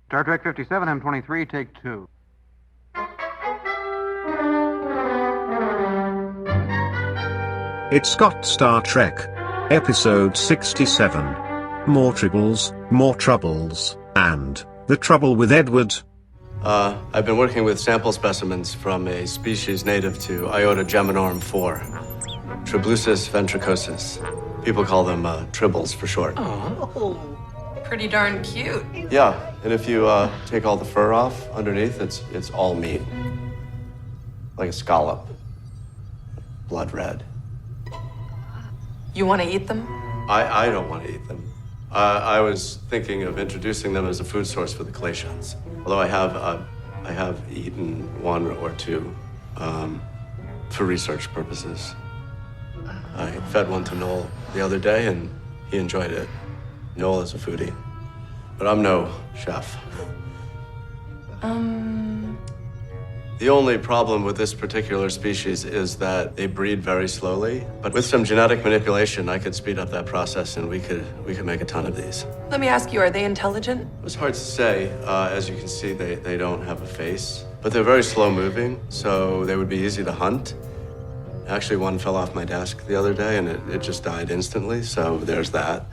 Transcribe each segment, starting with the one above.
Star Trek 57, M23, take 2. It's got Star Trek. Episode 67. More Tribbles, More Troubles, and The Trouble with Edward. I've been working with sample specimens from a species native to Iota Geminorum 4, Tribble-ations ventricosus. People call them Tribbles for short. Oh, pretty darn cute. Yeah, and if you take all the fur off underneath, it's all meat. Like a scallop. Blood red. You want to eat them? I don't want to eat them. I was thinking of introducing them as a food source for the Klingons. Although I have eaten one or two for research purposes. I fed one to Noel the other day, and he enjoyed it. Noel is a foodie, but I'm no chef. The only problem with this particular species is that they breed very slowly. But with some genetic manipulation, I could speed up that process, and we could make a ton of these. Let me ask you, are they intelligent? It was hard to say. As you can see, they don't have a face, but they're very slow moving, so they would be easy to hunt. Actually, one fell off my desk the other day, and it just died instantly, so there's that.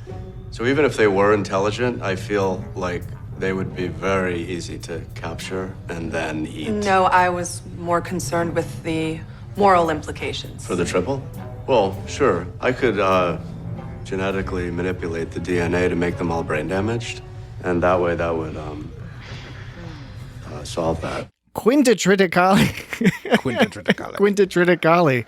So even if they were intelligent, I feel like they would be very easy to capture and then eat. No, I was more concerned with the moral implications. For the Tribble? Well, sure. I could genetically manipulate the DNA to make them all brain damaged, and that way that would solve that. Quinta Triticale. Quinta Triticale.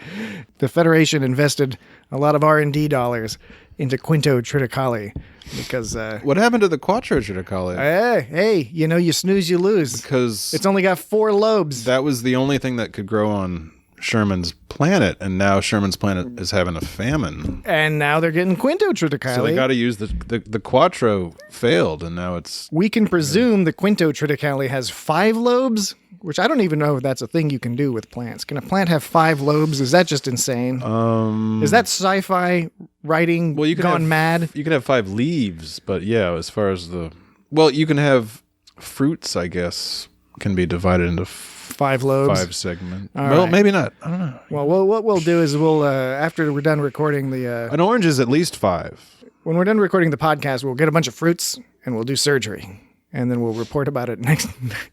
The Federation invested a lot of R&D dollars into Quinto Triticale because... what happened to the Quattro Triticale? Hey, you snooze, you lose. Because... it's only got 4 lobes. That was the only thing that could grow on Sherman's planet, and now Sherman's planet is having a famine. And now they're getting Quinto Triticale. So they got to use the Quattro failed, and now it's... We can presume the Quinto Triticale has 5 lobes, which I don't even know if that's a thing you can do with plants. Can a plant have 5 lobes? Is that just insane? Is that sci-fi writing gone mad? You can have 5 leaves, but yeah, as far as you can have fruits, I guess, can be divided into 5 lobes. 5 segments. Right. Maybe not. I don't know. Well, what we'll do is we'll, after we're done recording the... an orange is at least 5. When we're done recording the podcast, we'll get a bunch of fruits and we'll do surgery. And then we'll report about it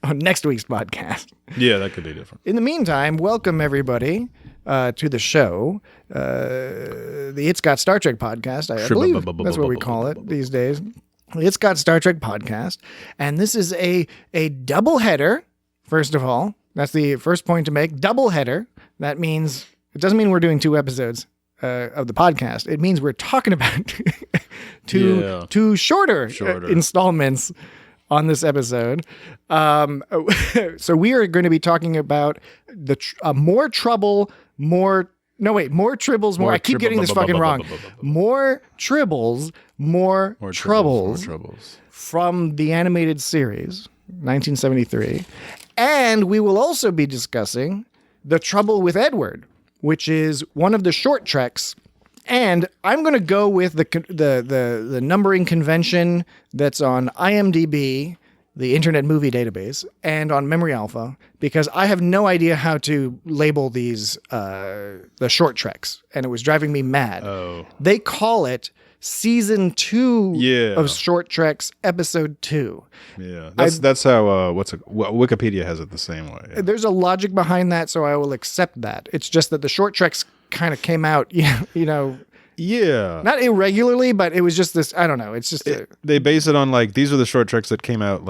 on next week's podcast. Yeah, that could be different. In the meantime, welcome everybody to the show, the It's Got Star Trek podcast. I believe that's what we call it these days. The It's Got Star Trek podcast. And this is a double header, first of all. That's the first point to make. Double header. That means, it doesn't mean we're doing 2 episodes of the podcast. It means we're talking about two shorter installments on this episode. So we are going to be talking about more trouble, more Tribbles, more I keep getting this fucking wrong. More Tribbles, more troubles from the animated series, 1973. And we will also be discussing The Trouble with Edward, which is one of the short treks. And I'm going to go with the numbering convention that's on IMDb, the Internet Movie Database, and on Memory Alpha, because I have no idea how to label these the short treks, and it was driving me mad. Oh. They call it Season 2 of Short Treks, Episode 2. Yeah, that's how Wikipedia has it the same way. Yeah. There's a logic behind that, so I will accept that. It's just that the short treks kind of came out, Yeah. not irregularly, but it was just this, I don't know. It's just... they base it on, these are the short treks that came out,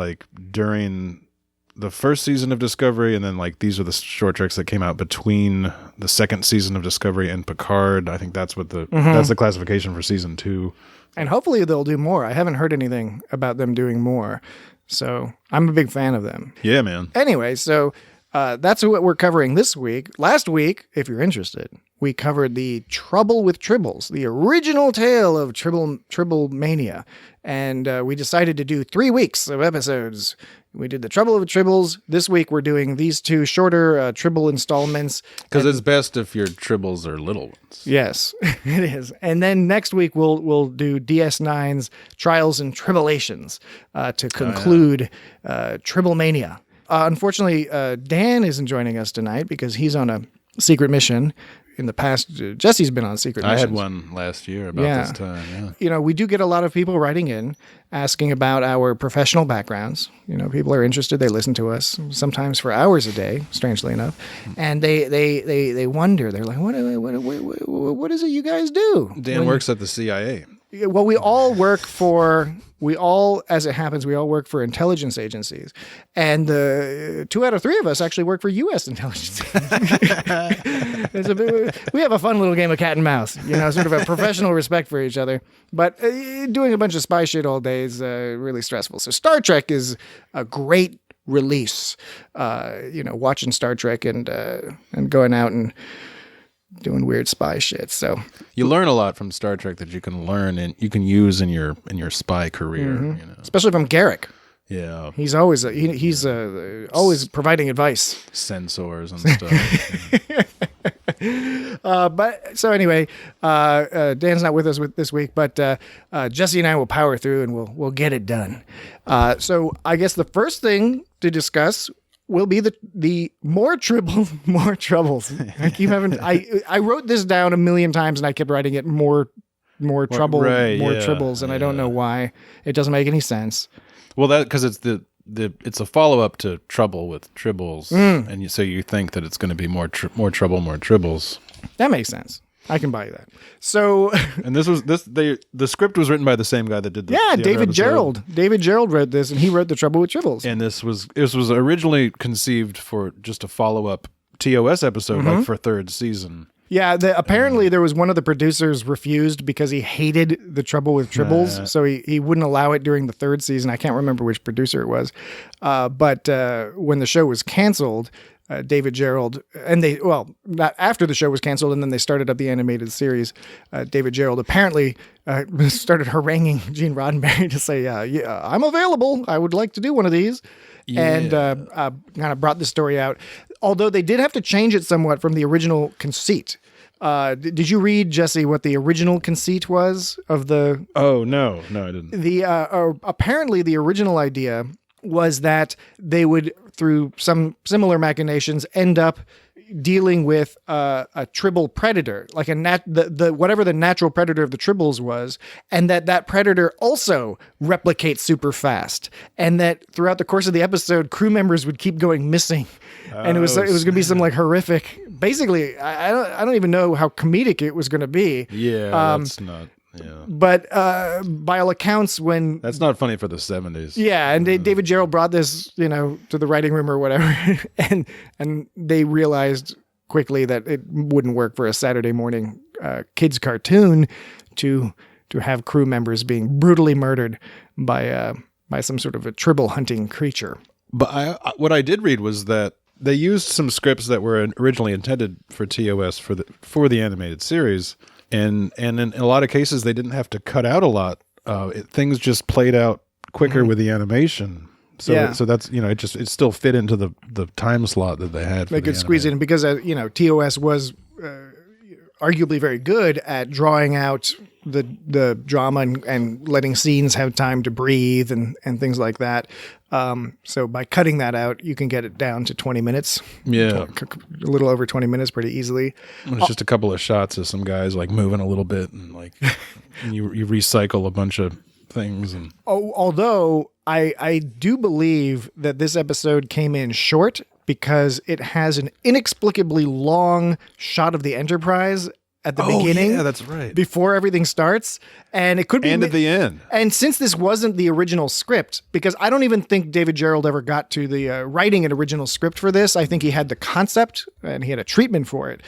during the first season of Discovery, and then, these are the short treks that came out between the second season of Discovery and Picard. I think that's what that's the classification for Season 2. And hopefully they'll do more. I haven't heard anything about them doing more. So I'm a big fan of them. Yeah, man. Anyway, so that's what we're covering this week. Last week, if you're interested, we covered the Trouble with Tribbles, the original tale of Tribblemania. And we decided to do 3 weeks of episodes. We did the Trouble with Tribbles. This week we're doing these 2 shorter Tribble installments. Because it's best if your Tribbles are little ones. Yes, it is. And then next week we'll do DS9's Trials and Tribble-ations to conclude Tribblemania. Unfortunately, Dan isn't joining us tonight because he's on a secret mission. In the past, Jesse's been on secret missions. I had one last year about this time, yeah. You know, we do get a lot of people writing in, asking about our professional backgrounds. You know, people are interested. They listen to us, sometimes for hours a day, strangely enough. And they wonder. They're like, what is it you guys do? Dan works at the CIA. Well, as it happens, we all work for intelligence agencies. And 2 out of 3 of us actually work for U.S. intelligence agencies. We have a fun little game of cat and mouse, you know, sort of a professional respect for each other. But doing a bunch of spy shit all day is really stressful. So Star Trek is a great release, you know, watching Star Trek and going out and doing weird spy shit. So you learn a lot from Star Trek that you can learn and you can use in your spy career. You know? Especially from Garrick. Yeah, he's always he's always providing advice, sensors and stuff. But so anyway, Dan's not with us this week, but Jesse and I will power through and we'll get it done. So I guess the first thing to discuss will be the more Tribbles, more troubles. I keep having I wrote this down a million times and I kept writing it more trouble, more Tribbles, and I don't know why. It doesn't make any sense. Well, that because it's it's a follow up to Trouble with Tribbles, and so you think that it's going to be more trouble, more Tribbles. That makes sense. I can buy that. So, and the script was written by the same guy that did the David Gerald. David Gerald wrote this, and he wrote the Trouble with Tribbles. And this was originally conceived for just a follow up TOS episode, like for 3rd season. Yeah, apparently there was one of the producers refused because he hated the Trouble with Tribbles, so he wouldn't allow it during the 3rd season. I can't remember which producer it was, but when the show was canceled, David Gerald, not after the show was canceled and then they started up the animated series, David Gerald apparently started haranguing Gene Roddenberry to say, yeah, I'm available. I would like to do one of these. Yeah. And kind of brought the story out. Although they did have to change it somewhat from the original conceit. Did you read, Jesse, what the original conceit was of the... Oh, no, I didn't. Apparently the original idea was that they would, through some similar machinations, end up dealing with a Tribble predator, like whatever the natural predator of the Tribbles was, and that predator also replicates super fast, and that throughout the course of the episode, crew members would keep going missing, and it was going to be some like horrific. Basically, I don't even know how comedic it was going to be. Yeah, that's not. Yeah. But by all accounts, that's not funny for the 70s. Yeah, and David Gerald brought this, to the writing room or whatever, and they realized quickly that it wouldn't work for a Saturday morning kids cartoon to have crew members being brutally murdered by some sort of a Tribble hunting creature. But what I did read was that they used some scripts that were originally intended for TOS for the animated series. And in a lot of cases, they didn't have to cut out a lot. Things just played out quicker with the animation. So that's, it still fit into the time slot that they had. They could squeeze it in because, TOS was arguably very good at drawing out the drama and letting scenes have time to breathe and things like that. So by cutting that out, you can get it down to 20 minutes. Yeah. A little over 20 minutes pretty easily. It's just a couple of shots of some guys like moving a little bit and like and you recycle a bunch of things. And although I do believe that this episode came in short because it has an inexplicably long shot of the Enterprise at the beginning. Yeah, that's right. Before everything starts. And it could be... And at the end. And since this wasn't the original script, because I don't even think David Gerald ever got to the writing an original script for this. I think he had the concept and he had a treatment for it.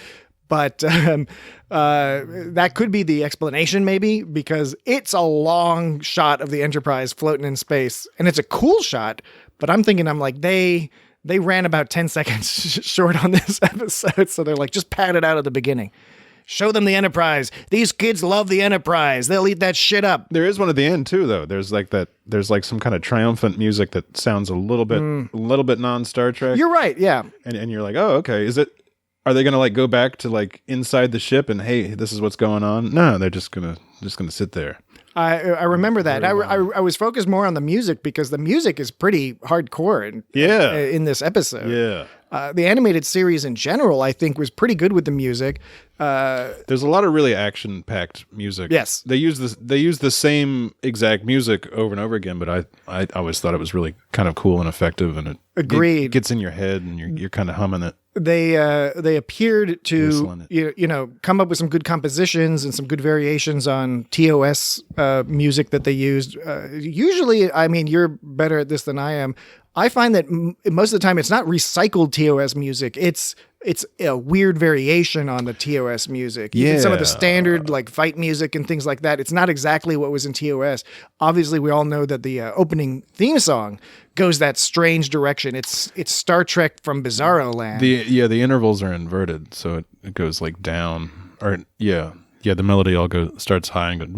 But that could be the explanation maybe, because it's a long shot of the Enterprise floating in space. And it's a cool shot, but I'm like, they ran about 10 seconds short on this episode. So they're like, just pad it out at the beginning. Show them the Enterprise. These kids love the Enterprise. They'll eat that shit up. There is one at the end too, though. There's like some kind of triumphant music that sounds a little bit non-Star Trek. You're right, yeah. And you're like, oh, okay. Are they gonna like go back to like inside the ship and hey, this is what's going on? No, they're just gonna sit there. I remember that. I was focused more on the music because the music is pretty hardcore in this episode. Yeah. The animated series in general, I think, was pretty good with the music. There's a lot of really action-packed music. Yes. They use the same exact music over and over again, but I always thought it was really kind of cool and effective, and it gets in your head, and you're kind of humming it. They appeared to come up with some good compositions and some good variations on TOS music that they used. Usually, I mean, you're better at this than I am. I find that most of the time it's not recycled TOS music. It's a weird variation on the TOS music. Even some of the standard like fight music and things like that. It's not exactly what was in TOS. Obviously, we all know that the opening theme song goes that strange direction. It's Star Trek from Bizarro Land. The intervals are inverted, so it goes like down. Or the melody starts high and goes.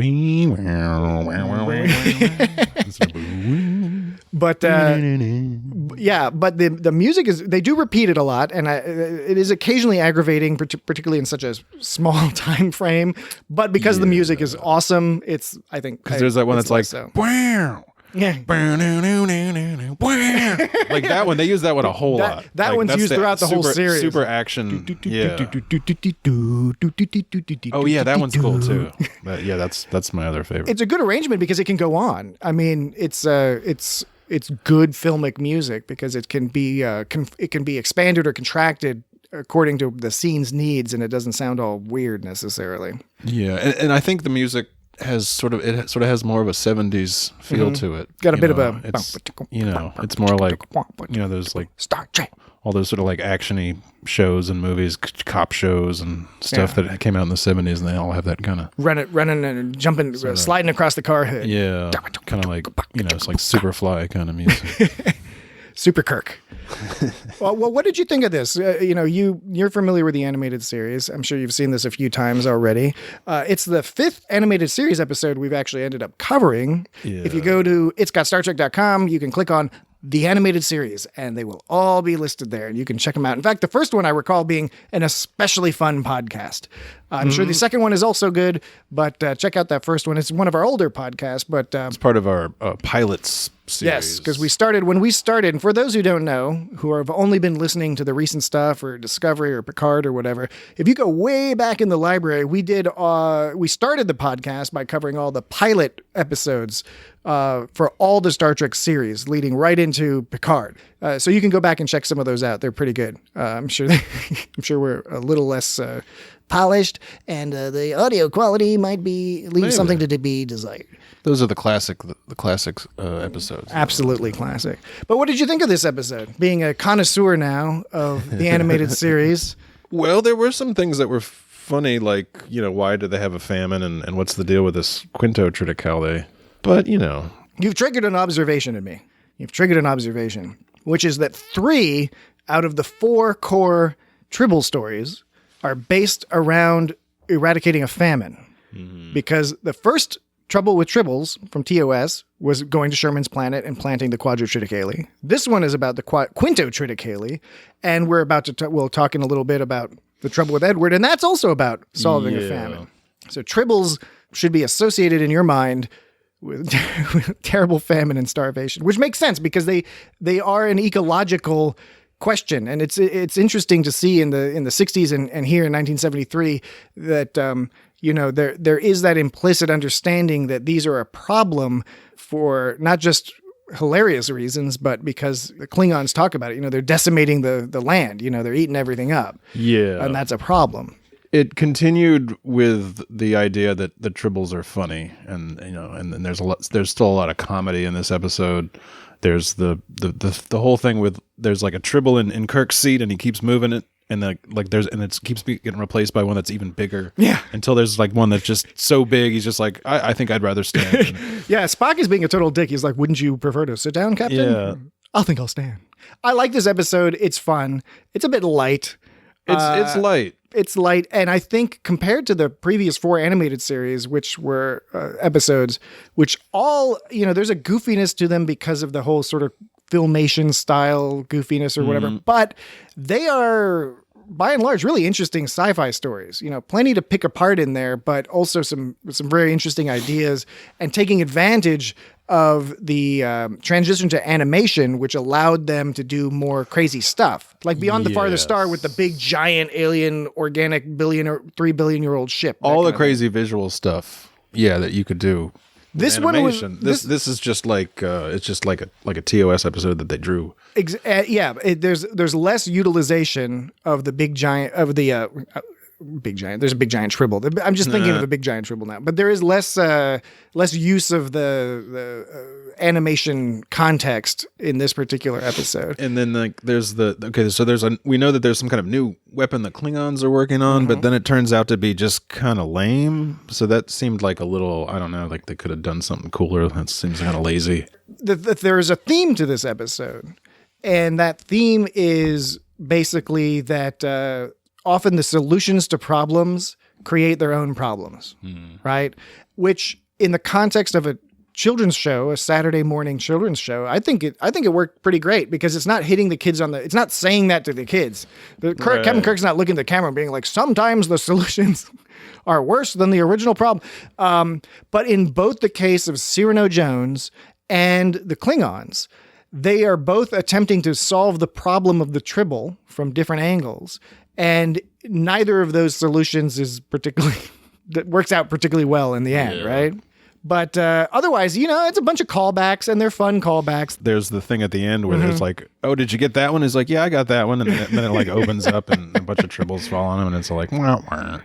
But the music they do repeat it a lot, and it is occasionally aggravating, particularly in such a small time frame. But because the music is awesome, I think because there's that one that's like, wow. Yeah. Like that one, they use that one a whole lot. That like, one's used throughout the whole series. Super action. Yeah. Oh yeah, that one's cool too. That's my other favorite. It's a good arrangement because it can go on. I mean, it's good filmic music because it can be expanded or contracted according to the scene's needs, and it doesn't sound all weird necessarily. Yeah, and I think the music has sort of has more of a 70s feel to it. Got a bit of a it's more like those like Star Trek, all those sort of like actiony shows and movies, cop shows and stuff that came out in the 70s, and they all have that kind of running and jumping, sliding across the car hood. Yeah, kind of like it's like Superfly kind of music. Super Kirk. Well, what did you think of this? You're familiar with the animated series. I'm sure you've seen this a few times already. It's the 5th animated series episode we've actually ended up covering. Yeah. If you go to itsgotstartrek.com, you can click on the animated series, and they will all be listed there, and you can check them out. In fact, the first one I recall being an especially fun podcast. I'm sure the second one is also good, but check out that first one. It's one of our older podcasts, but it's part of our pilots series. Yes, because when we started, and for those who don't know, who have only been listening to the recent stuff or Discovery or Picard or whatever, if you go way back in the library, we started the podcast by covering all the pilot episodes for all the Star Trek series, leading right into Picard. So you can go back and check some of those out. They're pretty good. I'm sure we're a little less polished, and the audio quality might leave something to be desired. Those are the classics episodes. Absolutely classic. But what did you think of this episode? Being a connoisseur now of the animated series. Well, there were some things that were funny, like, why did they have a famine, and what's the deal with this Quinto Triticale? But, You've triggered an observation in me. Which is that 3 out of the 4 core Tribble stories are based around eradicating a famine. Mm-hmm. Because the first Trouble with Tribbles from TOS was going to Sherman's planet and planting the Quadrotriticale. This one is about the Quinto Triticale, and we're about to we'll talk in a little bit about the Trouble with Edward, and that's also about solving a famine. So Tribbles should be associated in your mind with terrible famine and starvation, which makes sense because they are an ecological question, and it's interesting to see in the 60s and here in 1973 that there is that implicit understanding that these are a problem for not just hilarious reasons, but because the Klingons talk about it. They're decimating the land. They're eating everything up. Yeah, and that's a problem. It continued with the idea that the Tribbles are funny, and and there's still a lot of comedy in this episode. There's the whole thing with there's like a Tribble in Kirk's seat, and he keeps moving it, and it keeps getting replaced by one that's even bigger. Yeah. Until there's like one that's just so big, he's just like, I think I'd rather stand. Yeah, Spock is being a total dick. He's like, wouldn't you prefer to sit down, Captain? Yeah. I think I'll stand. I like this episode. It's fun. It's a bit light. It's light. It's light, and I think compared to the previous 4 animated series, which were episodes, which all, there's a goofiness to them because of the whole sort of Filmation style goofiness or whatever, but they are, by and large, really interesting sci-fi stories. Plenty to pick apart in there, but also some very interesting ideas, and taking advantage of the transition to animation, which allowed them to do more crazy stuff, like Beyond the Farthest Star with the big giant alien organic 3 billion year old ship. All the crazy visual stuff, that you could do. This one was this is just like it's just like a TOS episode that they drew. There's less utilization of the big giant of the big giant. There's a big giant Tribble. I'm just thinking of the big giant Tribble now, but there is less use of the animation context in this particular episode. And then we know that there's some kind of new weapon that Klingons are working on, but then it turns out to be just kind of lame. So that seemed like a little, I don't know, like they could have done something cooler. That seems kind of lazy. There is a theme to this episode, and that theme is basically that often the solutions to problems create their own problems, right? Which, in the context of a children's show, a Saturday morning children's show, I think it worked pretty great, because it's not hitting the kids it's not saying that to the kids. Captain Kirk's not looking at the camera and being like, sometimes the solutions are worse than the original problem. But in both the case of Cyrano Jones and the Klingons, they are both attempting to solve the problem of the Tribble from different angles. And neither of those solutions is that works out particularly well in the end, right? But otherwise, it's a bunch of callbacks, and they're fun callbacks. There's the thing at the end where it's like, oh, did you get that one? He's like, yeah, I got that one. And then it like opens up and a bunch of Tribbles fall on him, and it's like, wah, wah.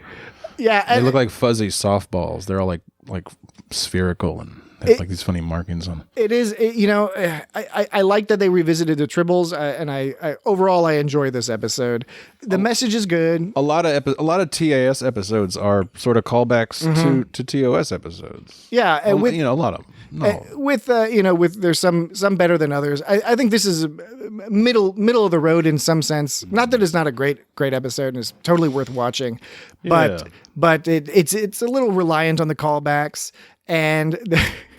Yeah. They look like fuzzy softballs. They're all like spherical, and they have like these funny markings on them. It is, I like that they revisited the Tribbles, and I overall I enjoy this episode. The message is good. A lot of TAS episodes are sort of callbacks to TOS episodes. Yeah, and with a lot of them. No. With there's some better than others. I think this is middle of the road in some sense. Not that it's not a great episode, and it's totally worth watching, but it's a little reliant on the callbacks and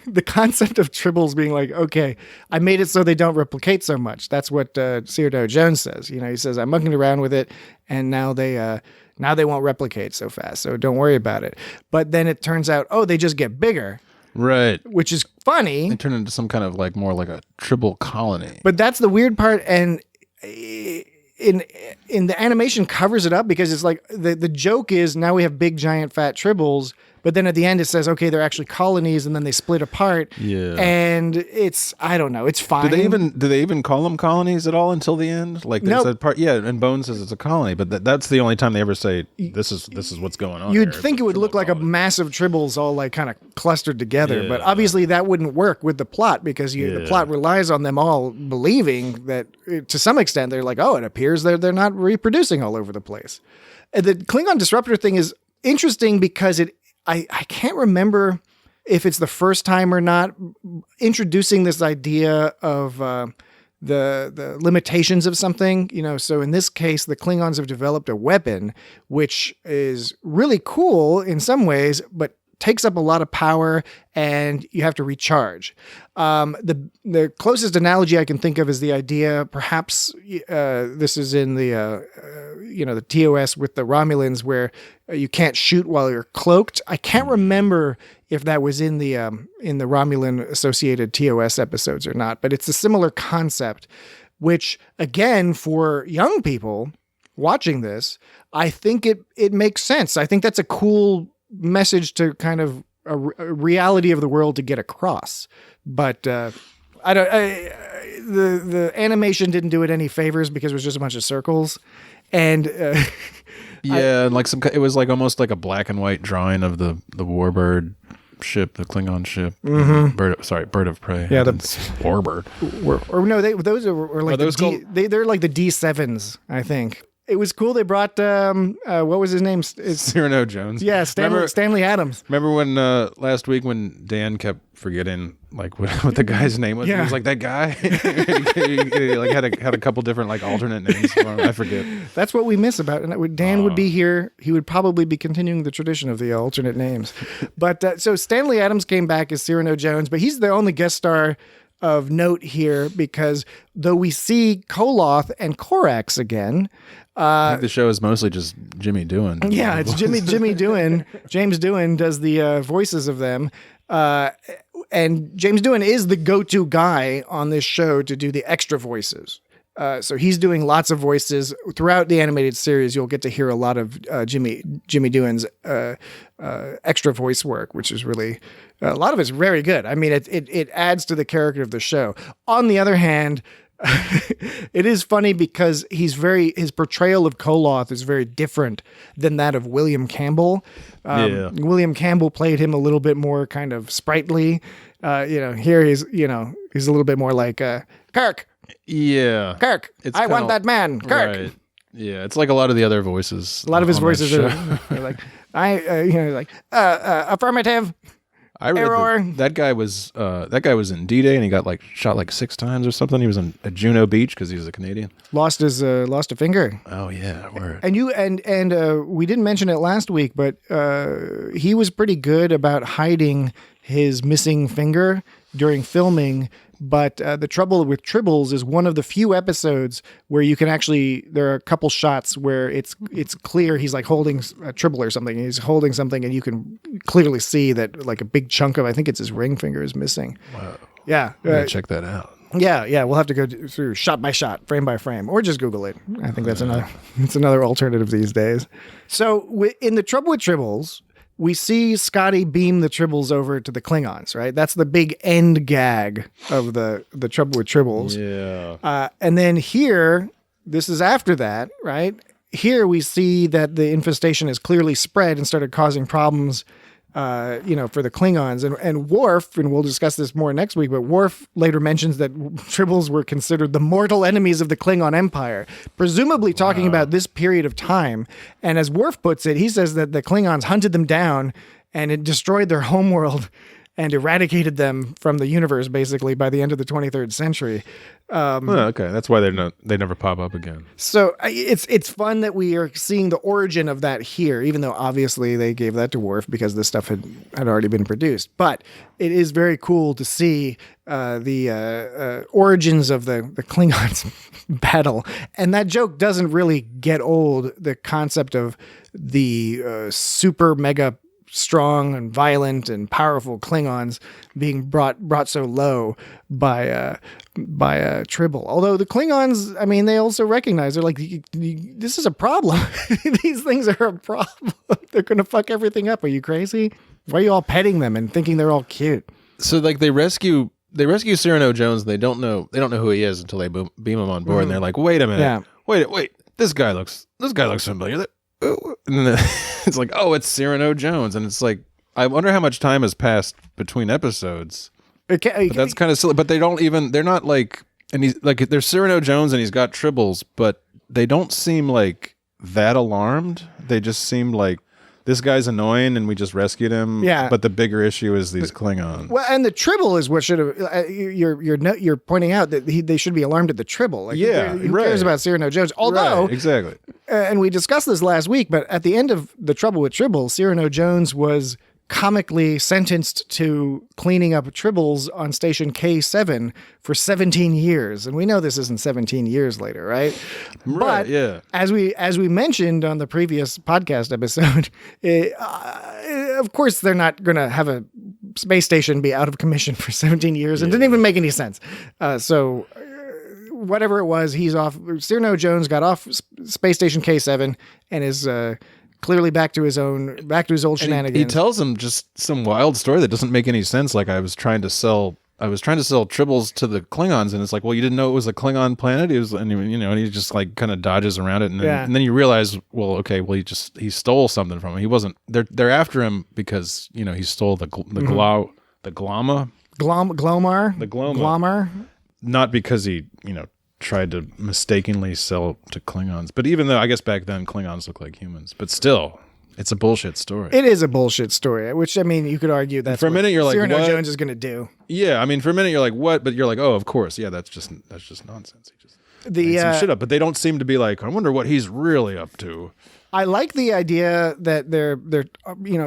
the concept of Tribbles being like, okay, I made it so they don't replicate so much. That's what Cyrano Jones says. He says, I'm mucking around with it, and now they won't replicate so fast, so don't worry about it. But then it turns out, they just get bigger. Right. Which is funny. They turn into some kind of like more like a Tribble colony. But that's the weird part, and in the animation covers it up, because it's like the joke is now we have big giant fat Tribbles, but then at the end it says, okay, they're actually colonies, and then they split apart. Yeah. And it's, I don't know, it's fine. Do they even call them colonies at all until the end? Like there's that part, and Bones says it's a colony, but that's the only time they ever say this is what's going on. You'd think it would look like a massive Tribbles all like kind of clustered together, but obviously that wouldn't work with the plot, because the plot relies on them all believing that to some extent they're like, it appears they're not reproducing all over the place. And the Klingon Disruptor thing is interesting because I can't remember if it's the first time or not introducing this idea of the limitations of something, so in this case, the Klingons have developed a weapon, which is really cool in some ways, but takes up a lot of power, and you have to recharge. The closest analogy I can think of is the idea, perhaps this is in the TOS with the Romulans, where you can't shoot while you're cloaked. I can't remember if that was in the Romulan associated TOS episodes or not, but it's a similar concept, which again, for young people watching this, I think it makes sense. I think that's a cool message to kind of a reality of the world to get across. But the animation didn't do it any favors, because it was just a bunch of circles, and and like it was like almost like a black and white drawing of the warbird ship, the Klingon ship, bird of prey. Yeah, the warbird. Those are like they're like the D7s, I think. It was cool. They brought what was his name? Cyrano Jones. Yeah, Stanley Adams. Remember when last week when Dan kept forgetting like what the guy's name was? Yeah. He was like, that guy. he like had a couple different like alternate names for him. I forget. That's what we miss about it. Dan would be here. He would probably be continuing the tradition of the alternate names. But so Stanley Adams came back as Cyrano Jones, but he's the only guest star of note here because though we see Koloth and Korax again, I think the show is mostly just Jimmy Doohan. Yeah, it's Jimmy Doohan. James Doohan does the voices of them. And James Doohan is the go-to guy on this show to do the extra voices. So he's doing lots of voices throughout the animated series. You'll get to hear a lot of Jimmy Doohan's extra voice work, which is really a lot of it's very good. I mean, it adds to the character of the show. On the other hand, it is funny because his portrayal of Koloth is very different than that of William Campbell. William Campbell played him a little bit more kind of sprightly. Here he's a little bit more like Kirk. Yeah, Kirk. I want that man, Kirk. Right. Yeah, it's like a lot of the other voices. A lot of his voices are like affirmative. I read that guy was in D-Day and he got like shot like 6 times or something. He was at Juno Beach because he was a Canadian. Lost a finger. Oh yeah, word. And we didn't mention it last week, but he was pretty good about hiding his missing finger during filming. But the trouble with Tribbles is one of the few episodes where you can actually, there are a couple shots where it's clear he's like holding a Tribble or something. He's holding something and you can clearly see that like a big chunk of, I think it's his ring finger is missing. Wow. Yeah. Check that out. Yeah. We'll have to go through shot by shot, frame by frame, or just Google it. I think that's another alternative these days. So in The Trouble with Tribbles, we see Scotty beam the Tribbles over to the Klingons, right? That's the big end gag of the Trouble with Tribbles. Yeah. And then here, this is after that, right? Here we see that the infestation has clearly spread and started causing problems, for the Klingons. And Worf, and we'll discuss this more next week, but Worf later mentions that Tribbles were considered the mortal enemies of the Klingon Empire, presumably talking about this period of time. And as Worf puts it, he says that the Klingons hunted them down and it destroyed their homeworld and eradicated them from the universe, basically, by the end of the 23rd century. Okay, that's why they never pop up again. So it's fun that we are seeing the origin of that here, even though obviously they gave that to Worf because this stuff had already been produced. But it is very cool to see the origins of the Klingons battle. And that joke doesn't really get old, the concept of the super mega strong and violent and powerful Klingons being brought so low by Tribble. Although the Klingons, I mean, they also recognize, they're like, this is a problem. These things are a problem. They're going to fuck everything up. Are you crazy? Why are you all petting them and thinking they're all cute? So like they rescue Cyrano Jones. They don't know who he is until they beam him on board, and they're like, wait a minute, Yeah. wait, this guy looks familiar. And then it's like, oh, it's Cyrano Jones, and it's like, I wonder how much time has passed between episodes. But that's kind of silly. But they're not like, and he's like, there's Cyrano Jones and he's got Tribbles, but they don't seem like that alarmed. They just seem like, this guy's annoying and we just rescued him. Yeah. But the bigger issue is these Klingons. Well, and the Tribble is what should have. You're pointing out that they should be alarmed at the Tribble. Like, who cares about Cyrano Jones? Although, right, exactly. And we discussed this last week, but at the end of The Trouble with Tribble, Cyrano Jones was comically sentenced to cleaning up Tribbles on station K7 for 17 years. And we know this isn't 17 years later, right? Right, but yeah. As we mentioned on the previous podcast episode, of course they're not going to have a space station be out of commission for 17 years. And didn't even make any sense. So whatever it was, he's off. Cyrano Jones got off space station K7 and is clearly back to his old shenanigans. He tells him just some wild story that doesn't make any sense. Like, I was trying to sell Tribbles to the Klingons, and it's like, well, you didn't know it was a Klingon planet. And he just like kind of dodges around it, and then you realize, well, okay, well, he stole something from him. He wasn't. They're after him because he stole the Glomar. Glomar. Not because he tried to mistakenly sell to Klingons. But even though I guess back then Klingons look like humans, but still, it's a bullshit story. It is a bullshit story, which, I mean, you could argue that's for a minute you're like, Cyrano what? Jones is going to do. Yeah, I mean, for a minute you're like, what? But you're like, oh, of course, yeah, that's just nonsense. He just made some shit up. But they don't seem to be like, I wonder what he's really up to. I like the idea that they're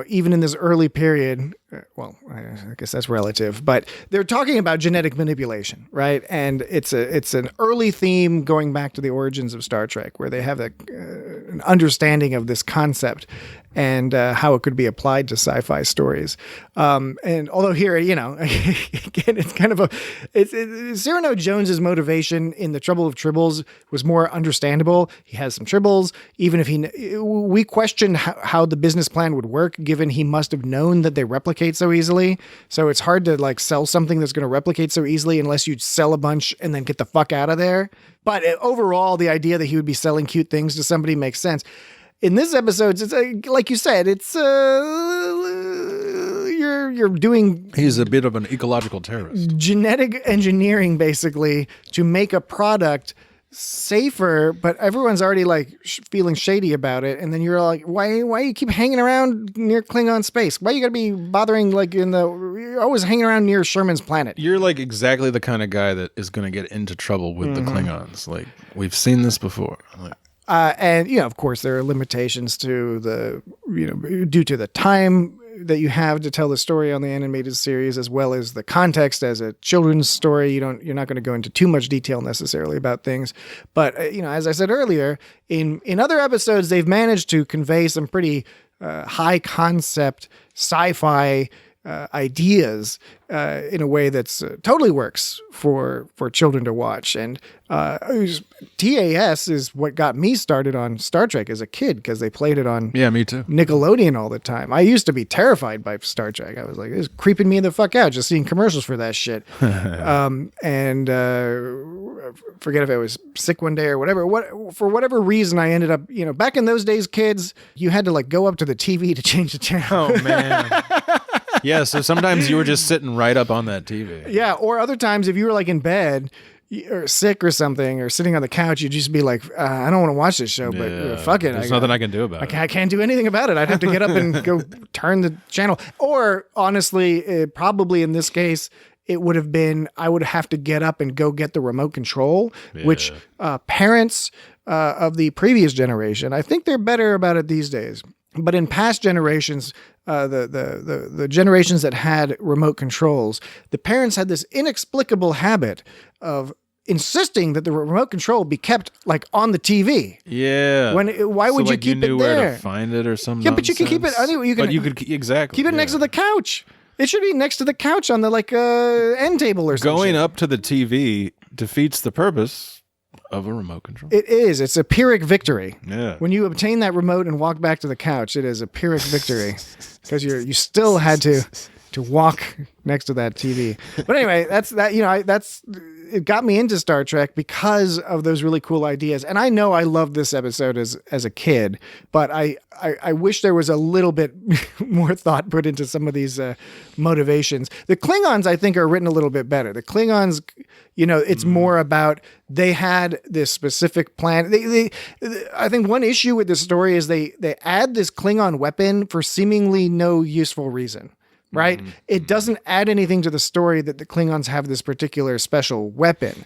even in this early period, well, I guess that's relative, but they're talking about genetic manipulation, right? And it's an early theme going back to the origins of Star Trek, where they have an understanding of this concept and how it could be applied to sci-fi stories. And although here, again, it's kind of Cyrano Jones's motivation in The Trouble of Tribbles was more understandable. He has some tribbles, even if we question how the business plan would work, given he must have known that they replicate so easily. So it's hard to like sell something that's going to replicate so easily unless you sell a bunch and then get the fuck out of there. But overall, the idea that he would be selling cute things to somebody makes sense. In this episode, it's like you said, it's you're doing. He's a bit of an ecological terrorist. Genetic engineering, basically, to make a product safer, but everyone's already like feeling shady about it. And then you're like, why you keep hanging around near Klingon space? Why you gotta be bothering you're always hanging around near Sherman's planet? You're like exactly the kind of guy that is going to get into trouble with the Klingons. Like, we've seen this before. Like, and of course there are limitations to due to the time that you have to tell the story on the animated series, as well as the context as a children's story. You're not going to go into too much detail necessarily about things, but as I said earlier, in other episodes they've managed to convey some pretty high concept sci-fi ideas in a way that's totally works for children to watch. And TAS is what got me started on Star Trek as a kid, because they played it on me too. Nickelodeon all the time. I used to be terrified by Star Trek. I was like, it's creeping me the fuck out just seeing commercials for that shit. And forget if I was sick one day or whatever. For whatever reason, I ended up, back in those days, kids, you had to like go up to the TV to change the channel. Oh man. Yeah, so sometimes you were just sitting right up on that TV. Yeah, or other times if you were like in bed or sick or something, or sitting on the couch, you'd just be like, I don't want to watch this show, but fuck it. There's nothing I can do about it. I can't do anything about it. I'd have to get up and go turn the channel. Or honestly, probably in this case, it would have been, I would have to get up and go get the remote control, which parents of the previous generation, I think they're better about it these days. But in past generations, the generations that had remote controls, the parents had this inexplicable habit of insisting that the remote control be kept like on the TV. Yeah. Why would you keep it there? You knew where to find it or something. Yeah, but you can keep it anyway. Exactly. Keep it next to the couch. It should be next to the couch on the end table or something. Going up to the TV defeats the purpose of a remote control. It is. It's a Pyrrhic victory. Yeah. When you obtain that remote and walk back to the couch, it is a Pyrrhic victory, because you still had to walk next to that TV. But anyway, it got me into Star Trek because of those really cool ideas. And I know I loved this episode as a kid, but I wish there was a little bit more thought put into some of these motivations. The Klingons, I think, are written a little bit better. The Klingons, it's more about they had this specific plan. I think one issue with this story is they add this Klingon weapon for seemingly no useful reason. Right? It doesn't add anything to the story that the Klingons have this particular special weapon.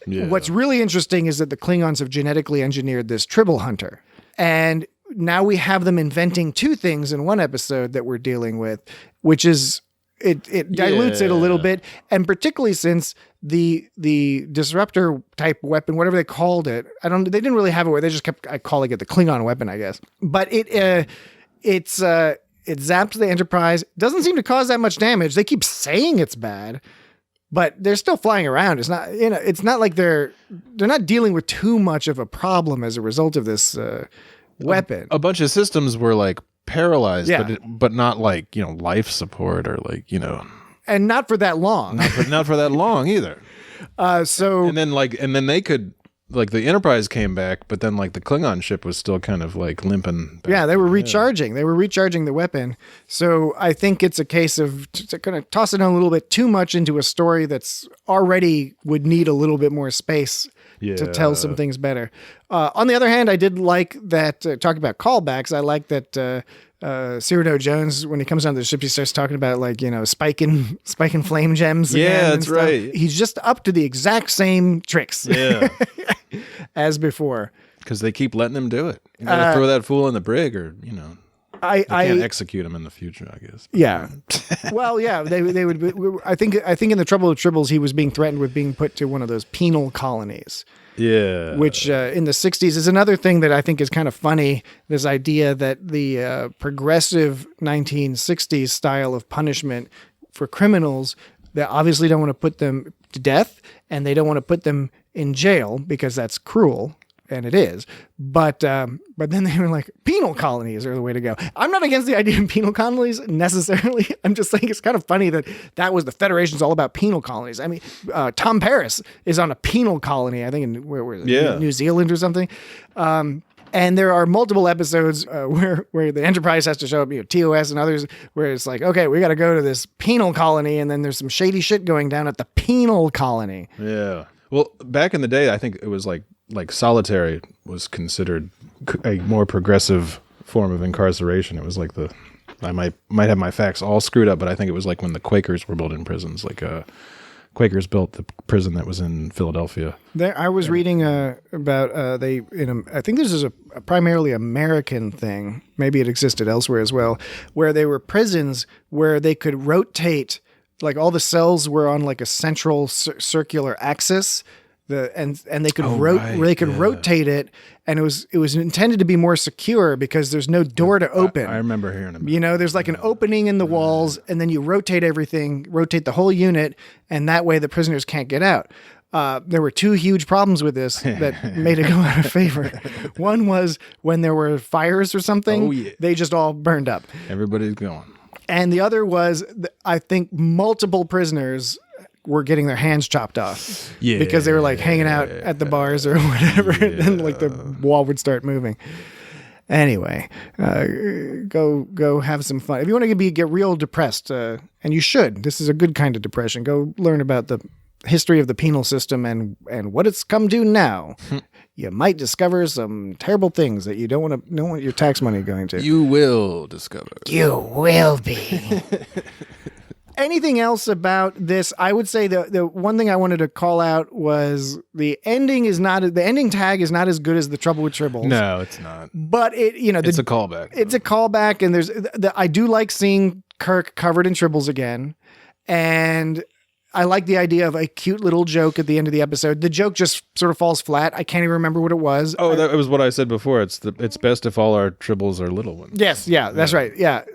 Yeah. What's really interesting is that the Klingons have genetically engineered this Tribble hunter. And now we have them inventing two things in one episode that we're dealing with, which is it dilutes it a little bit. And particularly since the disruptor type weapon, whatever they called it, they didn't really have it where they just kept calling it the Klingon weapon, I guess. But it zaps the Enterprise. Doesn't seem to cause that much damage. They keep saying it's bad, but they're still flying around. It's not, it's not like they're not dealing with too much of a problem as a result of this weapon. A bunch of systems were like paralyzed, but not like, life support or like, and not for that long. Not for that long either. And then they could like the Enterprise came back, but then like the Klingon ship was still kind of like limping back. Yeah, they were recharging. They were recharging the weapon. So I think it's a case of kind of tossing a little bit too much into a story that's already would need a little bit more space to tell some things better. On the other hand, I did like that, talking about callbacks, I like that Cyrano Jones, when he comes onto the ship, he starts talking about like, spiking flame gems. Yeah, that's right. He's just up to the exact same tricks as before. Because they keep letting him do it. You gotta throw that fool in the brig, or I can't execute him in the future, I guess. Yeah. Well, yeah, they would. I think in the Trouble with Tribbles, he was being threatened with being put to one of those penal colonies. Yeah. Which in the 60s is another thing that I think is kind of funny. This idea that the progressive 1960s style of punishment for criminals, they obviously don't want to put them to death, and they don't want to put them in jail because that's cruel. And it is, but then they were like, penal colonies are the way to go. I'm not against the idea of penal colonies necessarily. I'm just saying it's kind of funny that was the Federation's all about penal colonies. I mean, Tom Paris is on a penal colony, I think in New Zealand or something. And there are multiple episodes where the Enterprise has to show up, TOS and others, where it's like, okay, we got to go to this penal colony, and then there's some shady shit going down at the penal colony. Yeah. Well, back in the day, I think it was like solitary was considered a more progressive form of incarceration. It was like I might have my facts all screwed up, but I think it was like when the Quakers were building prisons, like Quakers built the prison that was in Philadelphia. I was reading about I think this is a primarily American thing. Maybe it existed elsewhere as well, where they were prisons where they could rotate, like all the cells were on like a central circular axis. And they could rotate it, and it was intended to be more secure because there's no door to open. I remember hearing about it. There's like an opening in the walls, and then you rotate everything, rotate the whole unit, and that way the prisoners can't get out. There were two huge problems with this that made it go out of favor. One was when there were fires or something, they just all burned up. Everybody's going. And the other was, I think multiple prisoners were getting their hands chopped off because they were like hanging out at the bars or whatever, and then like the wall would start moving. Anyway, go have some fun. If you want to get real depressed, and you should, this is a good kind of depression. Go learn about the history of the penal system and what it's come to now. You might discover some terrible things that you don't want your tax money going to. You will discover. You will be. Anything else about this? I would say the one thing I wanted to call out was the ending tag is not as good as the Trouble with Tribbles. No, it's not. But it's a callback. It's a callback, and I do like seeing Kirk covered in Tribbles again, and I like the idea of a cute little joke at the end of the episode. The joke just sort of falls flat. I can't even remember what it was. Oh, that was what I said before. It's best if all our Tribbles are little ones. Yes, yeah, that's right. Yeah.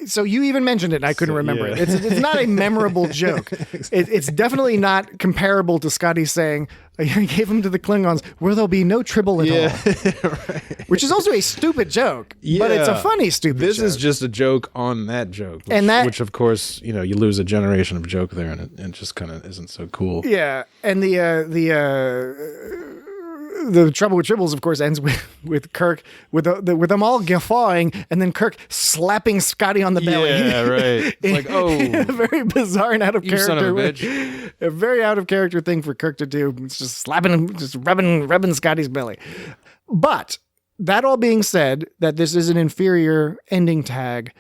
So you even mentioned it, and I couldn't remember it. It's not a memorable joke. It's definitely not comparable to Scotty saying, I gave him to the Klingons where there'll be no Tribble at all. Right. Which is also a stupid joke, but it's a funny stupid joke. This is just a joke on that joke, which of course, you lose a generation of joke there, and it just kind of isn't so cool. Yeah, and the Trouble with Tribbles, of course, ends with Kirk with them all guffawing, and then Kirk slapping Scotty on the belly. Yeah, right. It's like, a very bizarre and out of character, son of a bitch. A very out of character thing for Kirk to do. It's just slapping him, just rubbing Scotty's belly. But that all being said, that this is an inferior ending tag,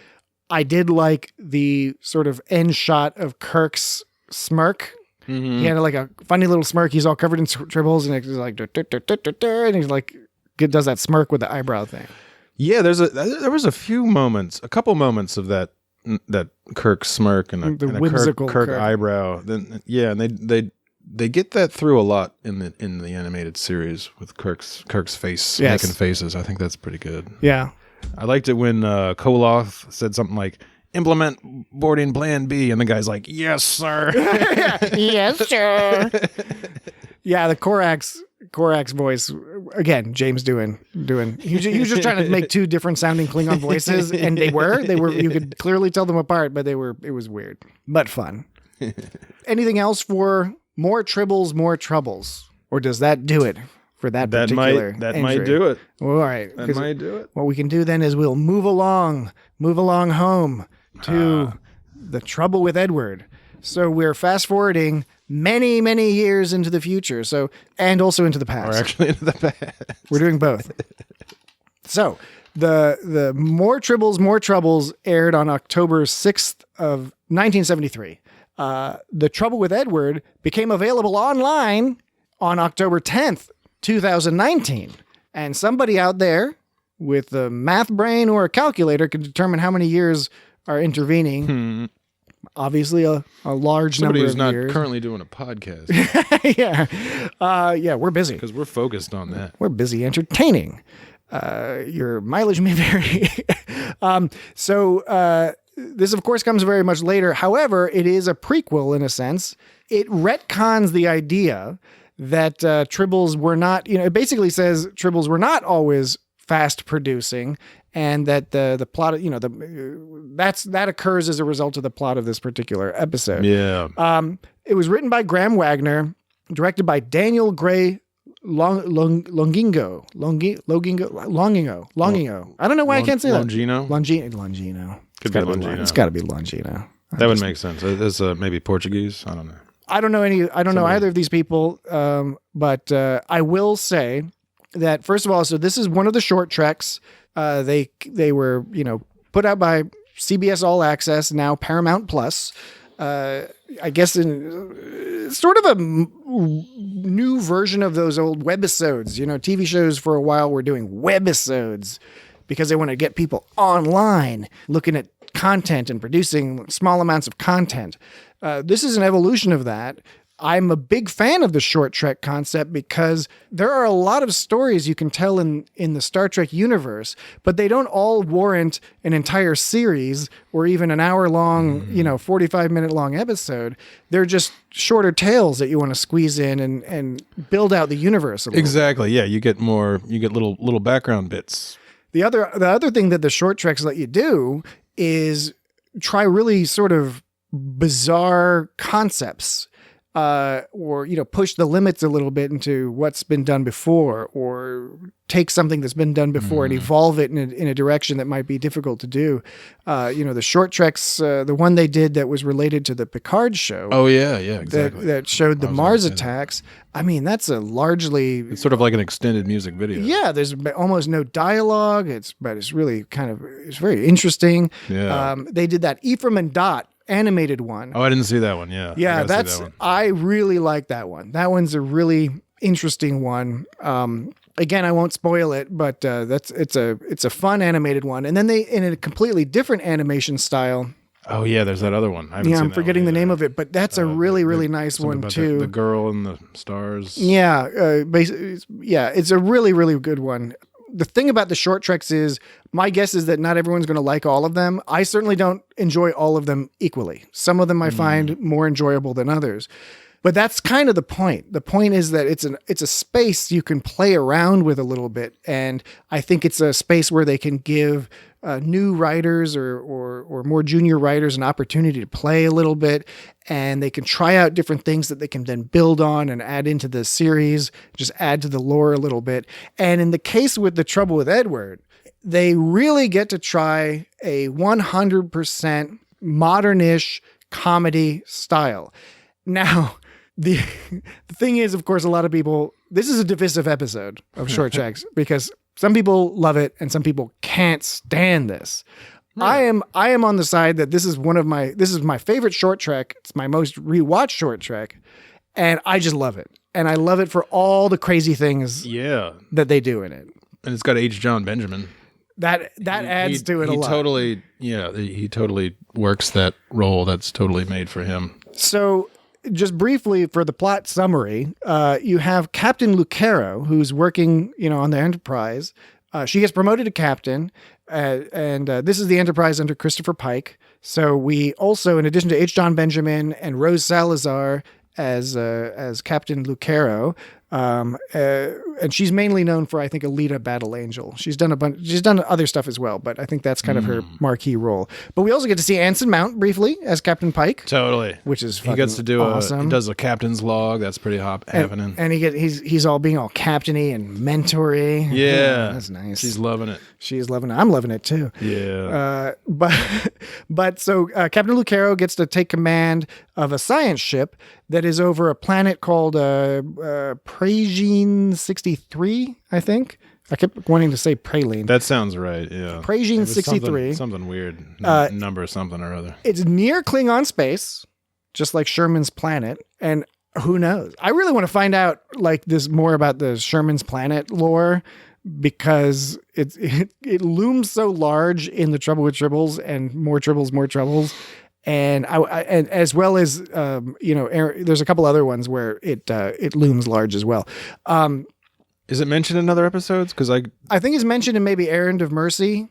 I did like the sort of end shot of Kirk's smirk. Mm-hmm. He had like a funny little smirk. He's all covered in Tribbles, and he's like, and he's like, does that smirk with the eyebrow thing. Yeah, there was a couple moments of that Kirk smirk and a whimsical Kirk eyebrow. Then and they get that through a lot in the animated series with Kirk's face making faces. I think that's pretty good. Yeah, I liked it when Koloth said something like, implement boarding plan B, and the guy's like, yes, sir. Yes, sir. Yeah, the Korak's voice, again, James doing he was just trying to make two different sounding Klingon voices, and they were you could clearly tell them apart, but it was weird but fun. Anything else for more Tribbles, more Troubles? Or does that do it for that particular That entry? might do it. Well, all right. That might do it. What we can do then is we'll move along home to the Trouble with Edward. So we're fast forwarding many, many years into the future. So, and also into the past. Or actually into the past. We're doing both. So the More Tribbles, More Troubles aired on October 6th of 1973. The Trouble with Edward became available online on October 10th, 2019. And somebody out there with a math brain or a calculator can determine how many years are intervening. Obviously, a large Somebody number who's of not years. currently doing a podcast. Yeah, we're busy. Because we're focused on that. We're busy entertaining. Your mileage may vary. This, of course, comes very much later. However, it is a prequel in a sense. It retcons the idea that Tribbles were not, it basically says Tribbles were not always fast producing, and that the plot, that occurs as a result of the plot of this particular episode. Yeah. It was written by Graham Wagner, directed by Daniel Gray Longingo. I don't know why I can't say that. Longino. Could be Longino. It's got to be Longino. That would make sense. It's maybe Portuguese. I don't know. I don't know either of these people, but I will say that, first of all, so this is one of the short treks. They were, put out by CBS All Access, now Paramount Plus. I guess in sort of a new version of those old webisodes. TV shows for a while were doing webisodes because they want to get people online looking at content and producing small amounts of content. This is an evolution of that. I'm a big fan of the short trek concept because there are a lot of stories you can tell in the Star Trek universe, but they don't all warrant an entire series or even an hour-long, 45-minute-long episode. They're just shorter tales that you want to squeeze in and build out the universe a little. Exactly. Yeah, you get little background bits. The other thing that the short treks let you do is try really sort of bizarre concepts. Or push the limits a little bit into what's been done before, or take something that's been done before and evolve it in a direction that might be difficult to do. The short treks, the one they did that was related to the Picard show. Oh yeah, exactly. That showed the Mars attacks. I mean, that's a largely... It's sort of like an extended music video. Yeah, there's almost no dialogue. But it's really it's very interesting. Yeah. They did that Ephraim and Dot animated one. Oh, I didn't see that one. Yeah. Yeah, I really like that one. That one's a really interesting one. Again, I won't spoil it, but it's a fun animated one. And then they, in a completely different animation style. Oh yeah, there's that other one. I'm forgetting the name of it, but that's a really nice one too. The girl and the stars. Yeah, it's a really, really good one. The thing about the short treks is, my guess is that not everyone's going to like all of them. I certainly don't enjoy all of them equally. Some of them I find more enjoyable than others. But that's kind of the point. The point is that it's a space you can play around with a little bit. And I think it's a space where they can give new writers or more junior writers an opportunity to play a little bit, and they can try out different things that they can then build on and add into the series, just add to the lore a little bit. And in the case with The Trouble with Edward, they really get to try a 100% modern-ish comedy style. Now, the thing is, of course, a lot of people, this is a divisive episode of Short Treks because some people love it and some people can't stand this. Right. I am on the side that this is my favorite short trek. It's my most rewatched short trek, and I just love it. And I love it for all the crazy things that they do in it. And it's got H. John Benjamin. That adds to it a lot. He totally works that role. That's totally made for him. So just briefly for the plot summary, you have Captain Lucero, who's working, on the Enterprise. She gets promoted to captain, and this is the Enterprise under Christopher Pike. So we also, in addition to H. John Benjamin and Rose Salazar as Captain Lucero, and she's mainly known for, I think, Alita Battle Angel. She's done other stuff as well, but I think that's kind of her marquee role. But we also get to see Anson Mount briefly as Captain Pike. Totally. Which is he gets to do awesome. He does a captain's log. That's pretty happening. And he's all being all captainy and mentory. Yeah. That's nice. She's loving it. She's loving it. I'm loving it too. Yeah. But so Captain Lucero gets to take command of a science ship that is over a planet called Pragine 63, I think. I kept wanting to say Praline. That sounds right, yeah. Pragine 63. Something weird. Number something or other. It's near Klingon space, just like Sherman's planet. And who knows? I really want to find out like this more about the Sherman's planet lore, because it looms so large in the Trouble with Tribbles and more Troubles. And and as well as there's a couple other ones where it looms large as well. Is it mentioned in other episodes? Because I think it's mentioned in maybe Errand of Mercy,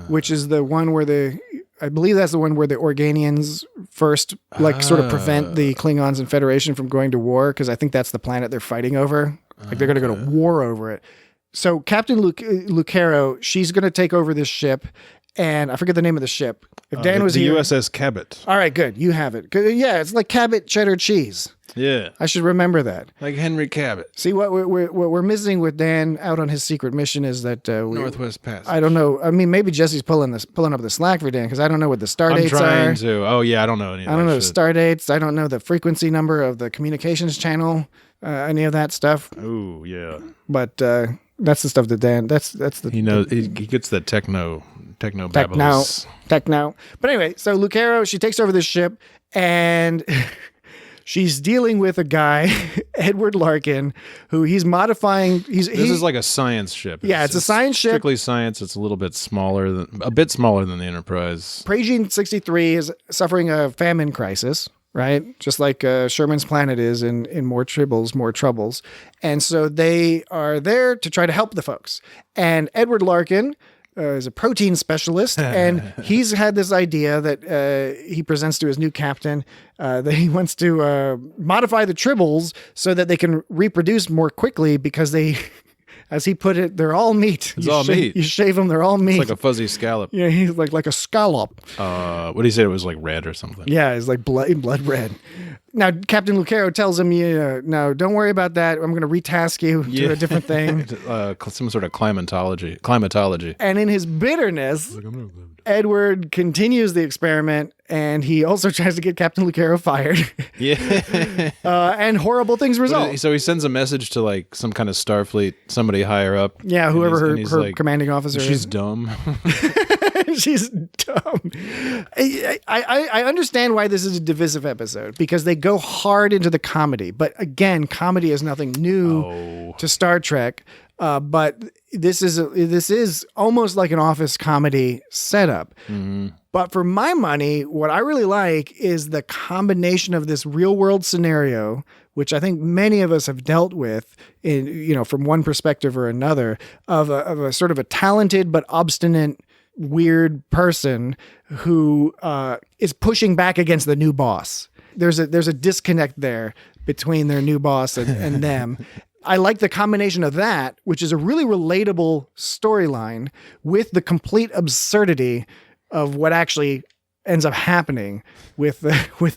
which is the one where I believe that's the one where the Organians first sort of prevent the Klingons and Federation from going to war, because I think that's the planet they're fighting over. Like they're going to go to war over it. So Captain Lucero, she's going to take over this ship, and I forget the name of the ship. If Dan was the here, USS Cabot. All right, good. You have it. Yeah, it's like Cabot cheddar cheese. Yeah, I should remember that. Like Henry Cabot. See, what we're missing with Dan out on his secret mission is that Northwest Passage. I don't know. I mean, maybe Jesse's pulling up the slack for Dan, because I don't know what the star dates are. I'm trying to. Oh yeah, I don't know any of that. I don't know the star dates. I don't know the frequency number of the communications channel. Any of that stuff. Oh yeah. But that's the stuff that Dan. That's the. He knows. He gets the techno babbles. Techno. But anyway, so Lucero, she takes over this ship, and she's dealing with a guy, Edward Larkin, who he's modifying. This is like a science ship. Yeah, it's a science ship. Strictly science. It's a bit smaller than the Enterprise. Pragine 63 is suffering a famine crisis. Right? Just like Sherman's planet is in More Tribbles, More Troubles. And so they are there to try to help the folks. And Edward Larkin is a protein specialist, and he's had this idea that he presents to his new captain that he wants to modify the Tribbles so that they can reproduce more quickly, because they... As he put it, they're all meat. It's all meat. You shave them, they're all meat. It's like a fuzzy scallop. Yeah, he's like a scallop. What did he say? It was like red or something. Yeah, it's like blood red. Now, Captain Lucero tells him, no, don't worry about that. I'm going to retask you to a different thing. Some sort of climatology. And in his bitterness, Edward continues the experiment, and he also tries to get Captain Lucero fired. Yeah. And horrible things result. So he sends a message to like some kind of Starfleet, somebody higher up. Yeah, whoever her commanding officer is. She's dumb. She's dumb. I understand why this is a divisive episode, because they go hard into the comedy. But again, comedy is nothing new to Star Trek. But this is almost like an office comedy setup. Mm-hmm. But for my money, what I really like is the combination of this real world scenario, which I think many of us have dealt with from one perspective or another, of a sort of a talented but obstinate, weird person who is pushing back against the new boss. There's a disconnect there between their new boss and them. I like the combination of that, which is a really relatable storyline, with the complete absurdity of what actually ends up happening with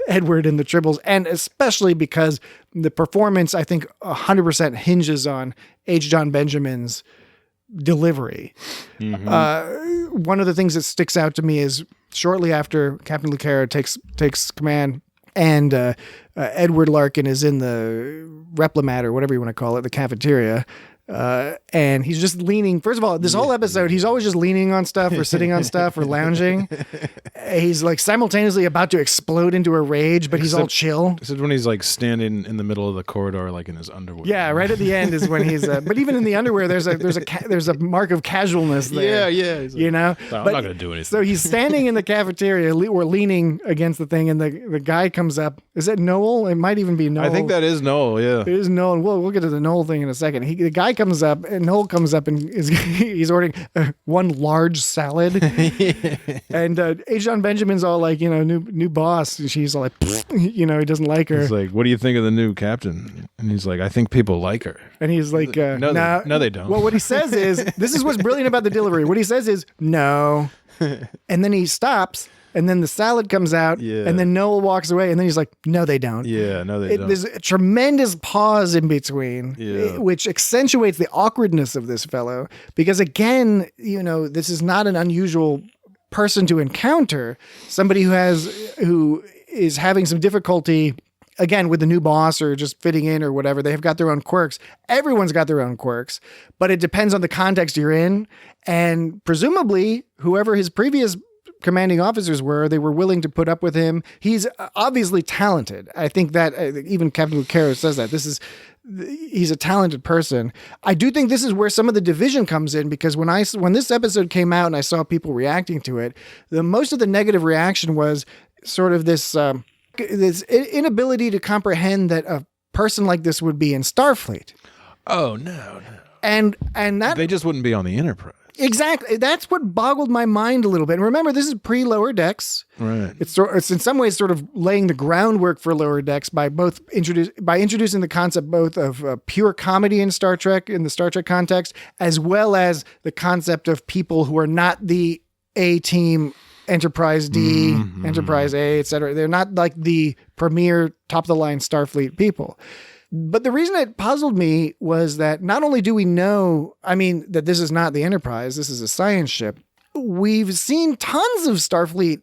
Edward and the Tribbles, and especially because the performance, I think, 100% hinges on H. John Benjamin's delivery. Mm-hmm. One of the things that sticks out to me is shortly after Captain Lucero takes command, and Edward Larkin is in the replimat, or whatever you want to call it, the cafeteria. And he's just leaning. First of all, this whole episode, he's always just leaning on stuff or sitting on stuff or lounging. He's like simultaneously about to explode into a rage, but he's all chill. Except when he's like standing in the middle of the corridor, like in his underwear. Yeah, right at the end is when he's. But even in the underwear, there's a mark of casualness there. Yeah. He's like, no, I'm not gonna do anything. So he's standing in the cafeteria or leaning against the thing, and the guy comes up. Is it Noel? It might even be Noel. I think that is Noel. Yeah, it is Noel. We'll get to the Noel thing in a second. The guy comes up, and Noel comes up, and he's ordering one large salad. And H. John Benjamin's all like, new boss. And she's all like, he doesn't like her. He's like, what do you think of the new captain? And he's like, I think people like her. And he's like, no, they don't. Well, what he says is, this is what's brilliant about the delivery. What he says is, no. And then he stops. And then the salad comes out, and then Noel walks away, and then he's like, no, they don't. Yeah, no, they don't. There's a tremendous pause in between, which accentuates the awkwardness of this fellow. Because again, this is not an unusual person to encounter. Somebody who is having some difficulty, again, with the new boss or just fitting in or whatever. They've got their own quirks. Everyone's got their own quirks, but it depends on the context you're in. And presumably, whoever his previous commanding officers they were willing to put up with him. He's obviously talented. I think that even Captain Lucero says that he's a talented person. I do think this is where some of the division comes in, because when this episode came out and I saw people reacting to it, most of the negative reaction was sort of this inability to comprehend that a person like this would be in Starfleet. Oh, no. And that they just wouldn't be on the Enterprise. Exactly. That's what boggled my mind a little bit. And remember, this is pre-Lower Decks. Right. It's in some ways sort of laying the groundwork for Lower Decks by introducing the concept both of pure comedy in Star Trek, in the Star Trek context, as well as the concept of people who are not the A-team, Enterprise D, Enterprise A, etc. They're not like the premier top-of-the-line Starfleet people. But the reason it puzzled me was that not only do we know, that this is not the Enterprise, this is a science ship. We've seen tons of Starfleet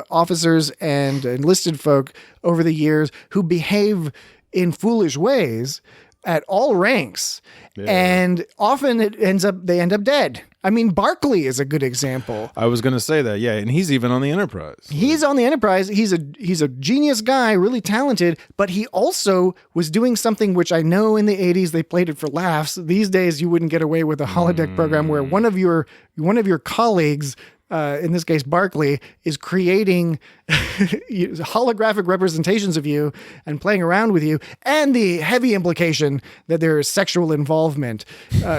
officers and enlisted folk over the years who behave in foolish ways at all ranks. Yeah. And often they end up dead. Barclay is a good example. I was going to say that, yeah, and he's even on the Enterprise. He's on the Enterprise. He's a genius guy, really talented, but he also was doing something which I know in the 80s they played it for laughs. These days you wouldn't get away with a holodeck program where one of your colleagues, in this case Barclay, is creating holographic representations of you and playing around with you, and the heavy implication that there is sexual involvement.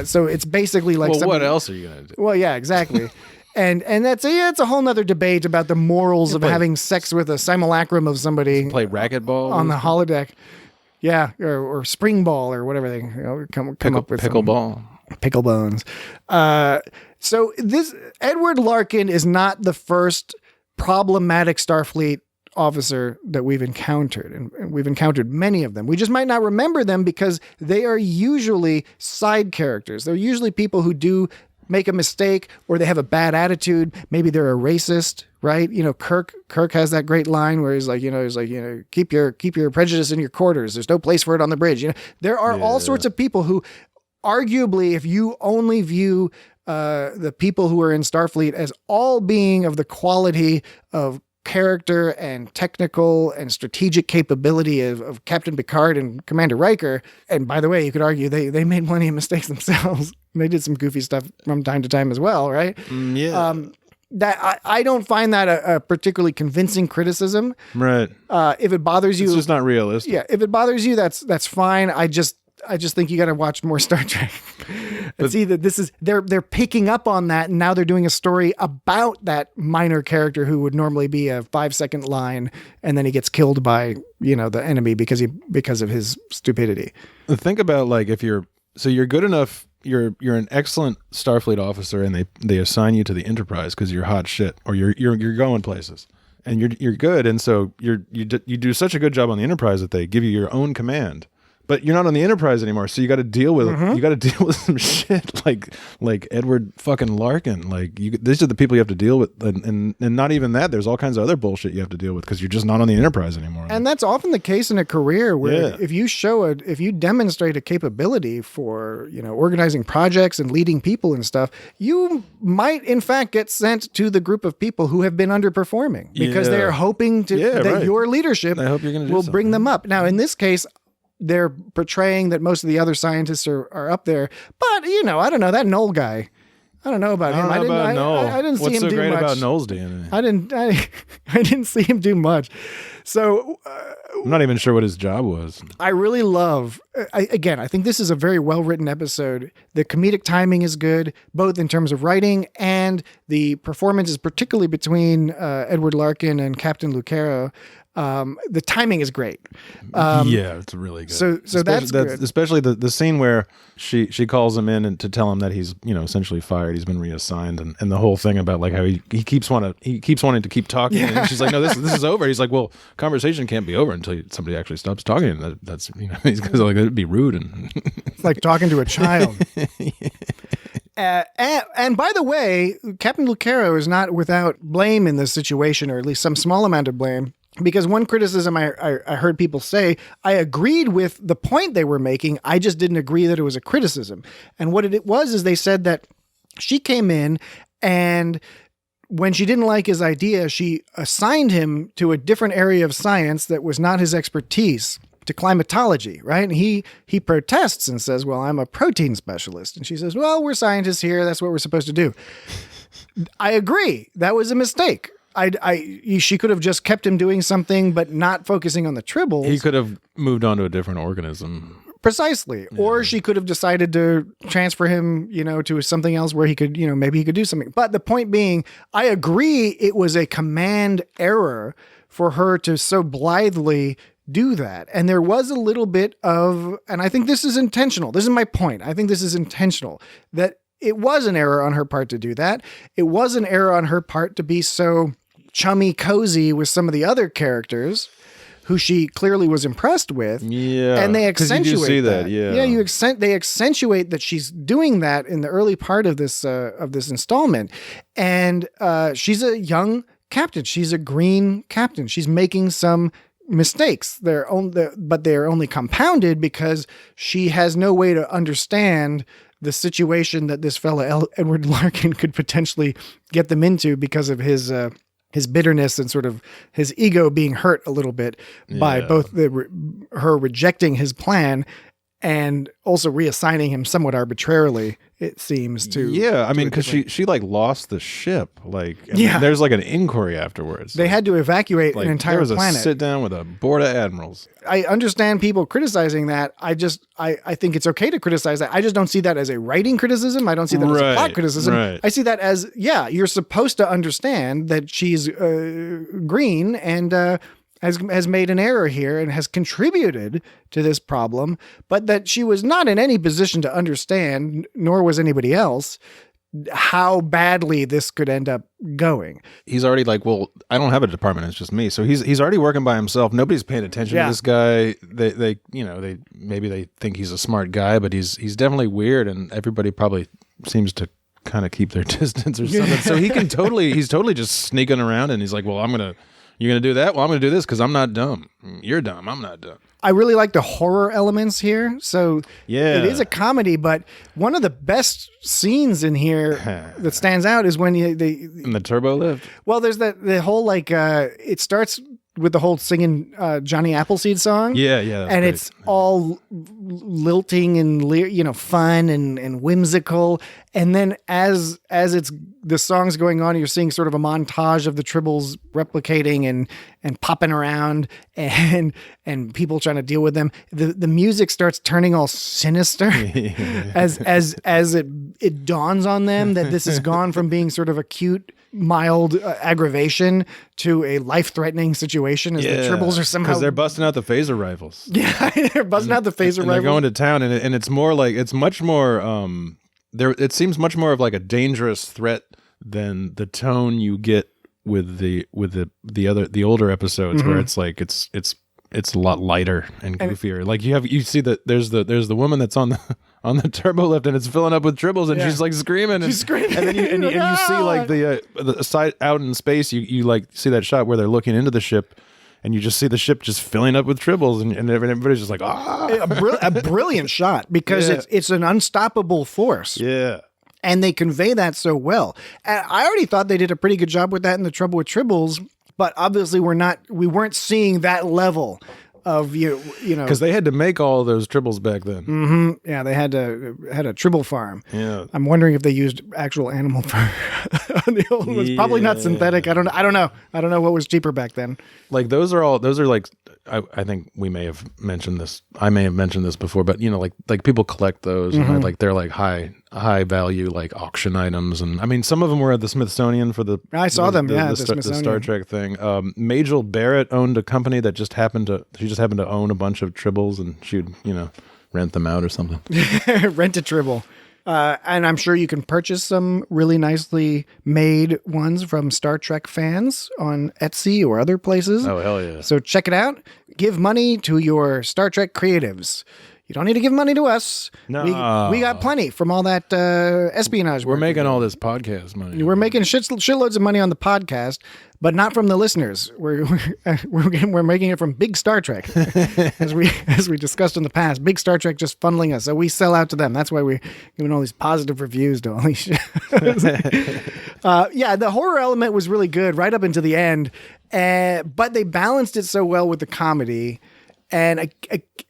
So it's basically like, well, what else are you going to do? Well, yeah, exactly. And that's it's a whole nother debate about the morals of having sex with a simulacrum of somebody. Play racquetball on the holodeck. Yeah, or spring ball or whatever they come up with. Pickleball. Pickle bones. So this Edward Larkin is not the first problematic Starfleet officer that we've encountered, and we've encountered many of them. We just might not remember them because they are usually side characters. They're usually people who do make a mistake, or they have a bad attitude. Maybe they're a racist, right? Kirk has that great line where he's like, keep your prejudice in your quarters. There's no place for it on the bridge. There are all sorts of people who, arguably, if you only view the people who are in Starfleet as all being of the quality of character and technical and strategic capability of Captain Picard and Commander Riker. And by the way, you could argue they made plenty of mistakes themselves. They did some goofy stuff from time to time as well, right? Yeah. That I don't find that a particularly convincing criticism. Right. If it bothers you, it's just not realistic. Yeah. If it bothers you, that's fine. I just think you got to watch more Star Trek and see that this is they're picking up on that, and now they're doing a story about that minor character who would normally be a 5-second line, and then he gets killed by the enemy because of his stupidity. Think about, like, if you're good enough, you're an excellent Starfleet officer, and they assign you to the Enterprise because you're hot shit, or you're going places, and you're good, and so you do such a good job on the Enterprise that they give you your own command. But you're not on the Enterprise anymore, so you got to deal with some shit like Edward fucking Larkin. Like, these are the people you have to deal with, and not even that. There's all kinds of other bullshit you have to deal with because you're just not on the Enterprise anymore. And that's often the case in a career where if you demonstrate a capability for organizing projects and leading people and stuff, you might in fact get sent to the group of people who have been underperforming because they are hoping that your leadership will bring them up. Now, in this case, they're portraying that most of the other scientists are up there. But, I don't know, that Noel guy, I don't know about him. I don't know about Noel. I didn't see What's him so do great much. about Noel's DNA? I didn't see him do much. So I'm not even sure what his job was. I really love, I think this is a very well-written episode. The comedic timing is good, both in terms of writing and the performances, particularly between Edward Larkin and Captain Lucero. The timing is great. Yeah, it's really good. So that's good. Especially the scene where she calls him in and to tell him that he's essentially fired. He's been reassigned, and the whole thing about like how he keeps wanting to keep talking. Yeah. And she's like, no, this is over. He's like, well, conversation can't be over until somebody actually stops talking. That's he's like it'd be rude and it's like talking to a child. And by the way, Captain Lucero is not without blame in this situation, or at least some small amount of blame. Because one criticism I heard people say, I agreed with the point they were making. I just didn't agree that it was a criticism. And what it was is they said that she came in and when she didn't like his idea, she assigned him to a different area of science that was not his expertise, to climatology, right? And he protests and says, well, I'm a protein specialist. And she says, well, we're scientists here. That's what we're supposed to do. I agree. That was a mistake. She could have just kept him doing something, but not focusing on the Tribbles. He could have moved on to a different organism. Precisely. Yeah. Or she could have decided to transfer him, to something else where he could, maybe he could do something. But the point being, I agree it was a command error for her to so blithely do that. And there was a little bit of, and I think this is intentional. This is my point. I think this is intentional, that it was an error on her part to do that. It was an error on her part to be so chummy cozy with some of the other characters who she clearly was impressed with. Yeah. And they accentuate you see that. Yeah. They accentuate that she's doing that in the early part of this installment. And she's a young captain. She's a green captain. She's making some mistakes. But they're only compounded because she has no way to understand the situation that this fellow Edward Larkin could potentially get them into because of his bitterness and sort of his ego being hurt a little bit by both her rejecting his plan and also reassigning him somewhat arbitrarily, it seems, to. Yeah, I mean, because she like lost the ship. Like, there's like an inquiry afterwards. They had to evacuate an entire planet. There was a sit down with a board of admirals. I understand people criticizing that. I think it's okay to criticize that. I just don't see that as a writing criticism. I don't see that as a plot criticism. Right. I see that as, you're supposed to understand that she's green and has made an error here and has contributed to this problem, but that she was not in any position to understand, nor was anybody else, how badly this could end up going. He's already like, well, I don't have a department, it's just me. So he's already working by himself. Nobody's paying attention to this guy. They maybe they think he's a smart guy, but he's definitely weird, and everybody probably seems to kind of keep their distance or something. So he's totally just sneaking around, and he's like, well, you're going to do that? Well, I'm going to do this because I'm not dumb. You're dumb. I'm not dumb. I really like the horror elements here. So it is a comedy, but one of the best scenes in here that stands out is when in the turbo lift. Well, there's the whole it starts with the whole singing Johnny Appleseed song. Yeah. And it's all lilting and fun and whimsical. And then as the song's going on, you're seeing sort of a montage of the Tribbles replicating and popping around and people trying to deal with them. The music starts turning all sinister as it dawns on them that this has gone from being sort of a cute, mild aggravation to a life-threatening situation as the Tribbles are somehow... Because they're busting out the phaser rifles. Yeah, they're busting out the phaser rifles. They're going to town, and it's more like... It's much more... it seems much more of like a dangerous threat than the tone you get with the older episodes, where it's like it's a lot lighter and goofier. Like you see that there's the woman that's on the turbo lift and it's filling up with Tribbles and she's like screaming. She's screaming. And then you see like the side out in space. You like see that shot where they're looking into the ship. And you just see the ship just filling up with Tribbles, and everybody's just like, a brilliant shot because it's an unstoppable force. Yeah. And they convey that so well. And I already thought they did a pretty good job with that in The Trouble with Tribbles, but obviously we weren't seeing that level of you know, because they had to make all those Tribbles back then. Yeah, they had a Tribble farm. Yeah, I'm wondering if they used actual animal fur on the old ones. Probably not synthetic. I don't know. I don't know what was cheaper back then. like those are like I think we may have mentioned this. I may have mentioned this before, but you know, like people collect those, and like they're like high value like auction items, and I mean some of them were at the Smithsonian for the. I saw them. The The Smithsonian. Star Trek thing. Majel Barrett owned a company that just happened to own a bunch of Tribbles, and she'd rent them out or something. Rent a Tribble. And I'm sure you can purchase some really nicely made ones from Star Trek fans on Etsy or other places. Oh, hell yeah. So check it out. Give money to your Star Trek creatives. You don't need to give money to us. No. We got plenty from all that espionage We're work. making all this podcast money. We're making shitloads of money on the podcast, but not from the listeners. We're making it from Big Star Trek, as we discussed in the past. Big Star Trek just funneling us, so we sell out to them. That's why we're giving all these positive reviews to all these shows. Yeah, the horror element was really good right up into the end, but they balanced it so well with the comedy. And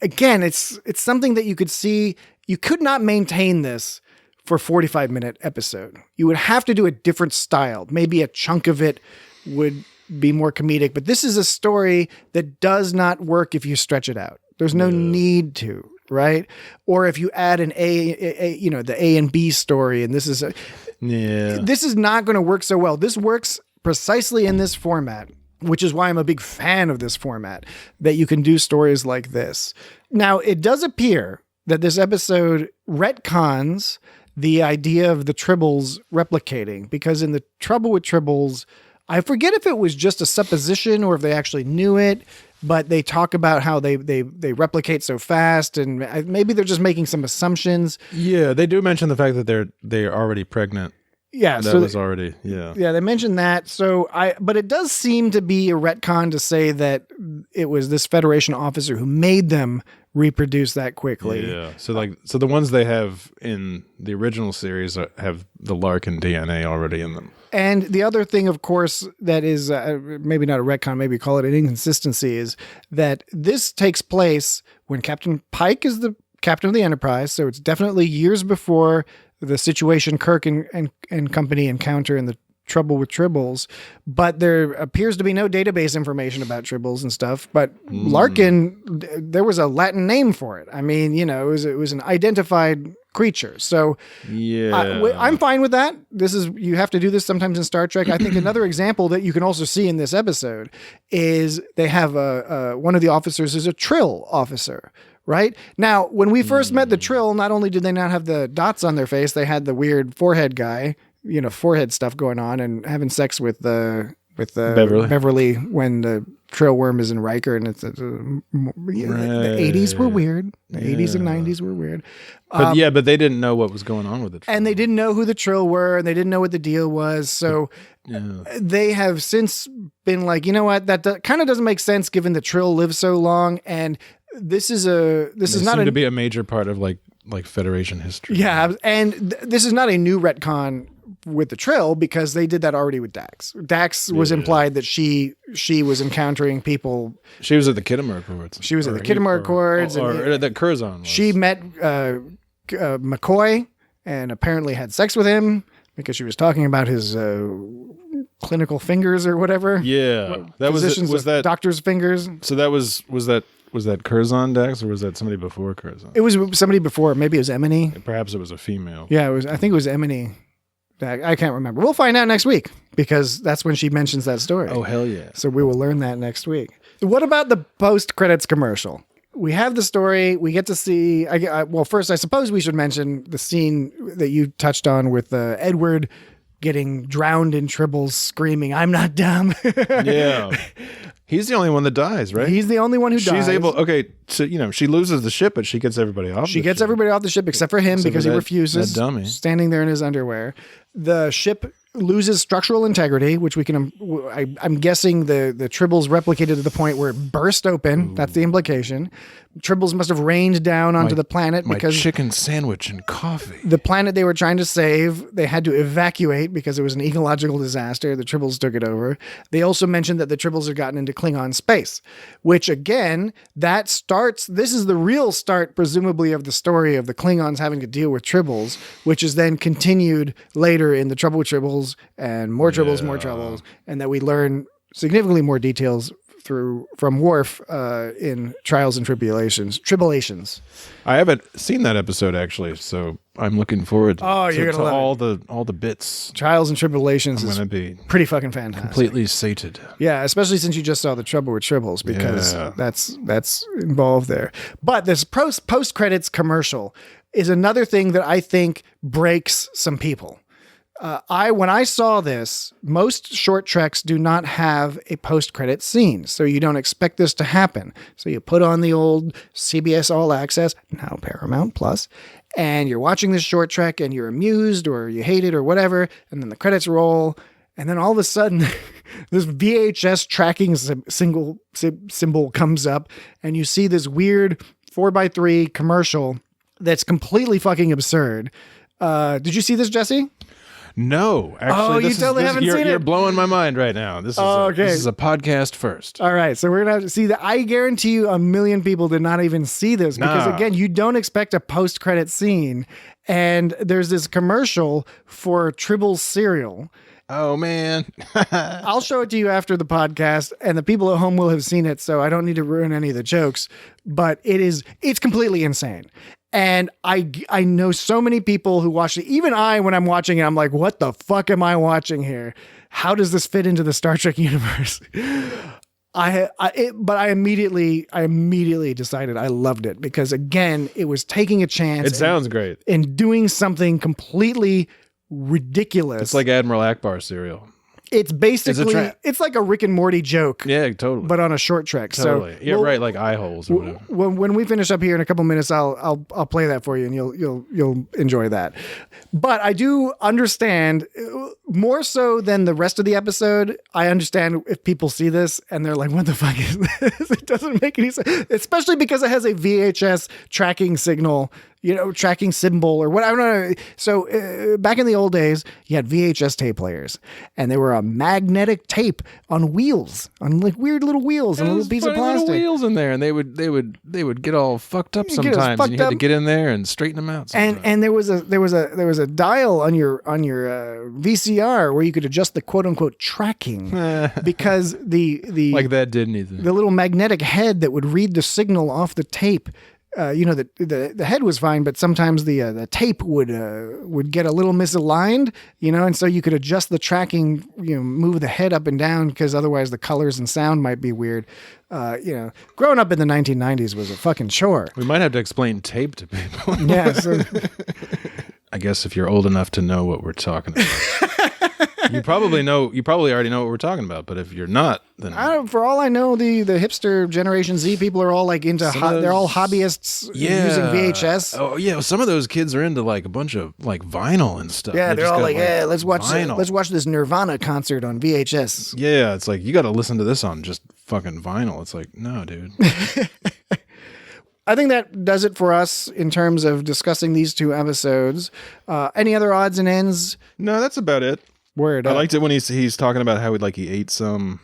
again, it's something that you could see. You could not maintain this for a 45-minute episode. You would have to do a different style. Maybe a chunk of it would be more comedic. But this is a story that does not work if you stretch it out. There's no need to, right? Or if you add the A and B story, and this is not going to work so well. This works precisely in this format, which is why I'm a big fan of this format, that you can do stories like this. Now, it does appear that this episode retcons the idea of the Tribbles replicating, because in the Trouble with Tribbles, I forget if it was just a supposition or if they actually knew it, but they talk about how they replicate so fast, and maybe they're just making some assumptions. Yeah, they do mention the fact that they're already pregnant. Yeah, that was already, yeah. Yeah, they mentioned that. But it does seem to be a retcon to say that it was this Federation officer who made them reproduce that quickly. Yeah. So the ones they have in the original series have the Larkin DNA already in them. And the other thing, of course, that is maybe not a retcon, maybe call it an inconsistency, is that this takes place when Captain Pike is the captain of the Enterprise. So it's definitely years before the situation Kirk and company encounter in the Trouble with Tribbles, but there appears to be no database information about Tribbles and stuff. But Larkin, there was a Latin name for it. I mean, it was an identified creature. So yeah, I'm fine with that. You have to do this sometimes in Star Trek. I think another example that you can also see in this episode is they have one of the officers is a Trill officer. Right? Now, when we first met the Trill, not only did they not have the dots on their face, they had the weird forehead guy, forehead stuff going on and having sex with Beverly when the Trill worm is in Riker, and the 80s were weird. The 80s and 90s were weird. But but they didn't know what was going on with the Trill. And they didn't know who the Trill were, and they didn't know what the deal was. So they have since been like, you know what, that kind of doesn't make sense given the Trill lived so long, and this is not to be a major part of like Federation history. Yeah, and this is not a new retcon with the Trill, because they did that already with Dax. Dax was implied that she was encountering people. She was at the Khitomer Accords. She was at the Khitomer Accords, or that Curzon was. She met McCoy and apparently had sex with him because she was talking about his clinical fingers or whatever. Yeah, that was that doctor's fingers. So was that Curzon Dax, or was that somebody before Curzon? It was somebody before. Maybe it was Emily. Perhaps it was a female. Yeah, I think it was Emily. I can't remember. We'll find out next week, because that's when she mentions that story. Oh, hell yeah. So we will learn that next week. What about the post-credits commercial? We have the story. We get to see... well, first, I suppose we should mention the scene that you touched on with Edward getting drowned in Tribbles, screaming, "I'm not dumb." Yeah. He's the only one that dies, right? He's the only one who dies. She's able... Okay, so, she loses the ship, but she gets everybody off She gets everybody off the ship except for him, because he refuses. That dummy. Standing there in his underwear. The ship loses structural integrity, which we can... I'm guessing the Tribbles replicated to the point where it burst open. Ooh. That's the implication. Tribbles must have rained down onto the planet My because chicken sandwich and coffee. the planet they were trying to save, they had to evacuate because it was an ecological disaster. The Tribbles took it over. They also mentioned that the Tribbles had gotten into Klingon space, which again, this is the real start, presumably, of the story of the Klingons having to deal with Tribbles, which is then continued later in the Trouble with Tribbles and more Tribbles, more Troubles, and that we learn significantly more details from Worf in Trials and Tribble-ations. I haven't seen that episode actually, so I'm looking forward you're gonna love all the bits. Trials and Tribble-ations is gonna be pretty fucking fantastic. Completely sated. Yeah, especially since you just saw the Trouble with Tribbles, because that's involved there. But this post credits commercial is another thing that I think breaks some people. When I saw this, most short treks do not have a post-credit scene, so you don't expect this to happen. So you put on the old CBS All Access, now Paramount Plus, and you're watching this short trek and you're amused or you hate it or whatever, and then the credits roll, and then all of a sudden this VHS tracking symbol comes up, and you see this weird 4x3 commercial that's completely fucking absurd. Did you see this, Jesse? No, actually, you totally haven't seen it. You're blowing my mind right now. This is a podcast first. All right, so we're gonna have to see that. I guarantee you, a million people did not even see this because again, you don't expect a post-credit scene, and there's this commercial for Tribble cereal. Oh man, I'll show it to you after the podcast, and the people at home will have seen it, so I don't need to ruin any of the jokes. But it's completely insane. And I know so many people who watch it. Even when I'm watching it, I'm like, what the fuck am I watching here? How does this fit into the Star Trek universe? But I immediately decided I loved it because, again, it was taking a chance. It sounds great. And doing something completely ridiculous. It's like Admiral Akbar cereal. It's basically, it's like a Rick and Morty joke. Yeah, totally. But on a short trek. Totally. So right, like eye holes or whatever. When we finish up here in a couple minutes, I'll play that for you, and you'll enjoy that. But I do understand, more so than the rest of the episode, I understand if people see this and they're like, what the fuck is this? It doesn't make any sense. Especially because it has a VHS tracking signal, tracking symbol or what. I don't know. So back in the old days, you had VHS tape players, and they were a magnetic tape on wheels, on like weird little wheels and a little piece of plastic. Little wheels in there, and they would get all fucked up sometimes, and you had to get in there and straighten them out. And there was a dial on your VCR where you could adjust the quote unquote tracking because the like that did anything. The little magnetic head that would read the signal off the tape. The head was fine, but sometimes the tape would get a little misaligned, and so you could adjust the tracking, move the head up and down because otherwise the colors and sound might be weird. Growing up in the 1990s was a fucking chore. We might have to explain tape to people. Yeah. So. I guess if you're old enough to know what we're talking about. You probably already know what we're talking about, but if you're not, then for all I know, the hipster Generation Z people are all like into they're all hobbyists using VHS. Oh yeah, some of those kids are into like a bunch of like vinyl and stuff. Yeah, they're all like, let's watch this Nirvana concert on VHS. Yeah, it's like you got to listen to this on just fucking vinyl. It's like, no, dude. I think that does it for us in terms of discussing these two episodes. Any other odds and ends? No, that's about it. Word. I liked it when he's talking about how he ate some.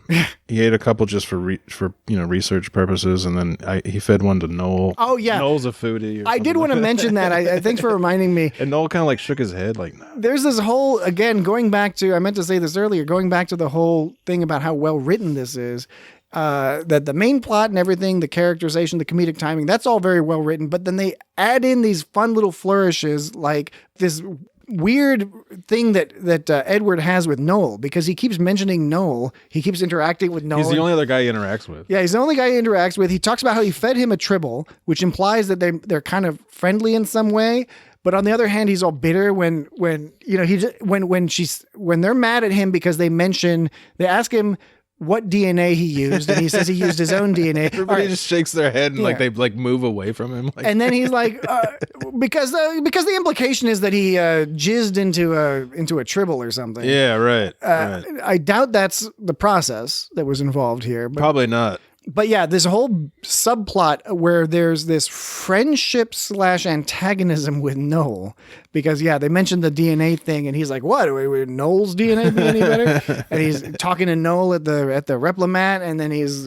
He ate a couple just for research purposes, and then he fed one to Noel. Oh yeah, Noel's a foodie. I did want to mention that. I thanks for reminding me. And Noel kind of like shook his head, like. No. There's this whole going back to. I meant to say this earlier. Going back to the whole thing about how well written this is. That the main plot and everything, the characterization, the comedic timing, that's all very well written. But then they add in these fun little flourishes, like this weird thing that Edward has with Noel, because he keeps mentioning Noel. He keeps interacting with Noel. He's the only other guy he interacts with. Yeah, he's the only guy he interacts with. He talks about how he fed him a Tribble, which implies that they're kind of friendly in some way. But on the other hand, he's all bitter when they're mad at him because they ask him what DNA he used, and he says he used his own DNA. Everybody just shakes their head and like they like move away from him. Like. And then he's like, because the implication is that he jizzed into a Tribble or something. Yeah, right. I doubt that's the process that was involved here. But probably not. But yeah, this whole subplot where there's this friendship / antagonism with Noel, because they mentioned the DNA thing, and he's like, "What? Would Noel's DNA be any better?" And he's talking to Noel at the replimat, and then he's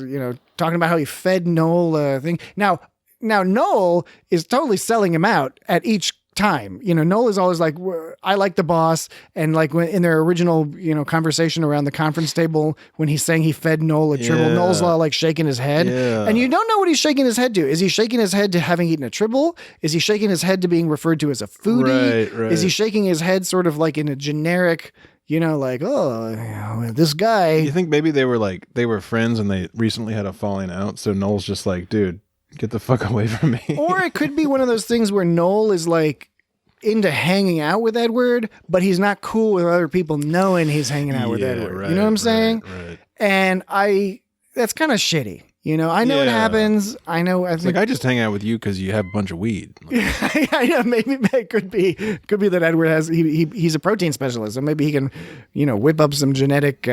talking about how he fed Noel a thing. Now Noel is totally selling him out at each time. Noel is always like, I like the boss. And like when in their original, conversation around the conference table, when he's saying he fed Noel a Tribble, Noel's all like shaking his head. Yeah. And you don't know what he's shaking his head to. Is he shaking his head to having eaten a Tribble? Is he shaking his head to being referred to as a foodie? Right. Is he shaking his head sort of like in a generic, like, this guy. You think maybe they were friends and they recently had a falling out. So Noel's just like, dude, get the fuck away from me. Or it could be one of those things where Noel is like into hanging out with Edward, but he's not cool with other people knowing he's hanging out with Edward. Right, you know what I'm saying? Right. And that's kind of shitty. I know it happens. I think I just hang out with you because you have a bunch of weed. Yeah, maybe it could be that Edward has he's a protein specialist, so maybe he can whip up some genetic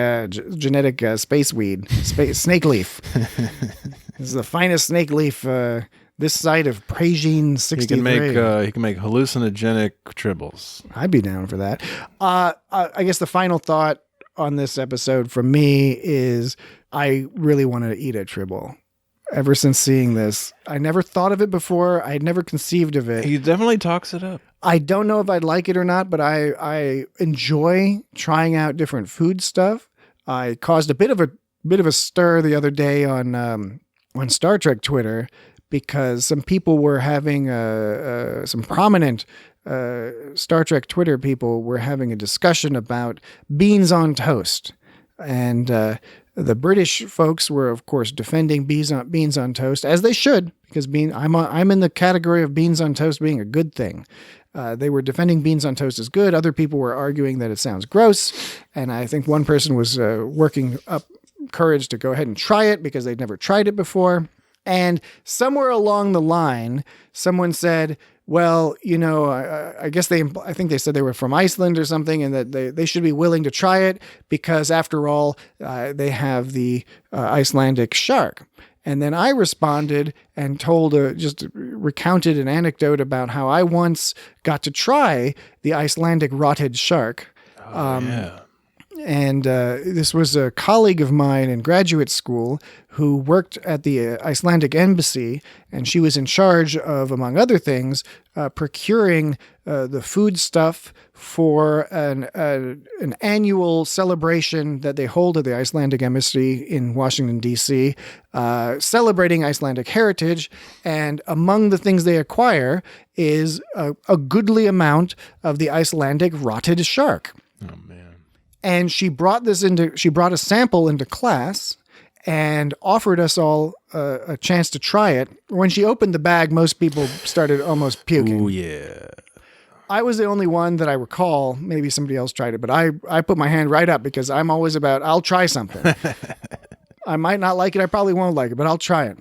space weed, snake leaf. This is the finest snake leaf this side of Pragine 63. He can make hallucinogenic tribbles. I'd be down for that. I guess the final thought on this episode from me is I really want to eat a Tribble. Ever since seeing this, I never thought of it before. I had never conceived of it. He definitely talks it up. I don't know if I'd like it or not, but I enjoy trying out different food stuff. I caused a bit of a stir the other day on Star Trek Twitter because some people were having some prominent Star Trek Twitter people were having a discussion about beans on toast. And the British folks were, of course, defending beans on toast, as they should, because I'm in the category of beans on toast being a good thing. They were defending beans on toast as good. Other people were arguing that it sounds gross. And I think one person was working up courage to go ahead and try it because they'd never tried it before. And somewhere along the line, someone said, well, I think they said they were from Iceland or something, and that they should be willing to try it because, after all, they have the Icelandic shark. And then I responded and just recounted an anecdote about how I once got to try the Icelandic rotted shark. Yeah. And this was a colleague of mine in graduate school who worked at the Icelandic embassy, and she was in charge of, among other things, procuring the food stuff for an annual celebration that they hold at the Icelandic embassy in Washington, D.C., celebrating Icelandic heritage. And among the things they acquire is a goodly amount of the Icelandic rotted shark. Oh, man. And she brought a sample into class and offered us all a chance to try it. When she opened the bag, most people started almost puking. Oh, yeah. I was the only one that I recall. Maybe somebody else tried it, but I put my hand right up because I'm always about, I'll try something. I might not like it. I probably won't like it, but I'll try it.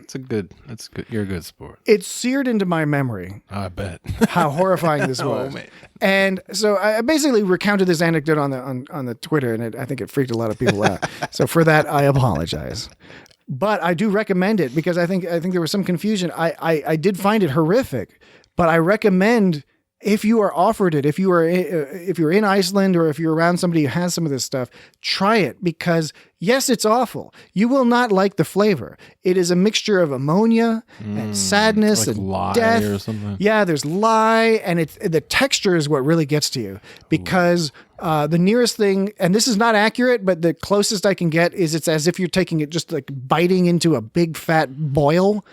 That's good. You're a good sport. It's seared into my memory. I bet. How horrifying this was. Oh, man. And so I basically recounted this anecdote on the Twitter, and I think it freaked a lot of people out. So for that, I apologize. But I do recommend it because I think there was some confusion. I did find it horrific, but I recommend, if you are offered it, if you're in Iceland or if you're around somebody who has some of this stuff, try it because yes, it's awful. You will not like the flavor. It is a mixture of ammonia and sadness like and lye death. Or something. Yeah, there's lye, and the texture is what really gets to you because the nearest thing, and this is not accurate, but the closest I can get is it's as if you're taking it just like biting into a big fat boil.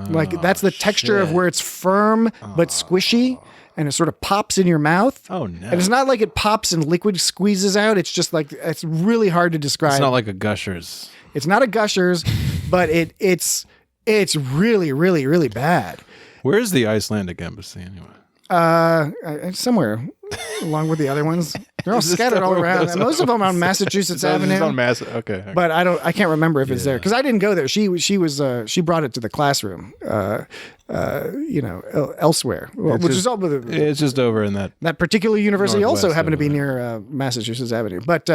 Like that's the texture of where it's firm but squishy. And it sort of pops in your mouth. Oh, no. And it's not like it pops and liquid squeezes out. It's just like, it's really hard to describe. It's not like a Gushers. It's not a Gushers, but it's really, really, really bad. Where is the Icelandic embassy anyway? Somewhere along with the other ones. They're all scattered all around. And most of them on Massachusetts Avenue. It's on okay. But I can't remember if it's there because I didn't go there. She brought it to the classroom, elsewhere, which is all. It's just over in that particular university Northwest also happened to be over near Massachusetts Avenue. But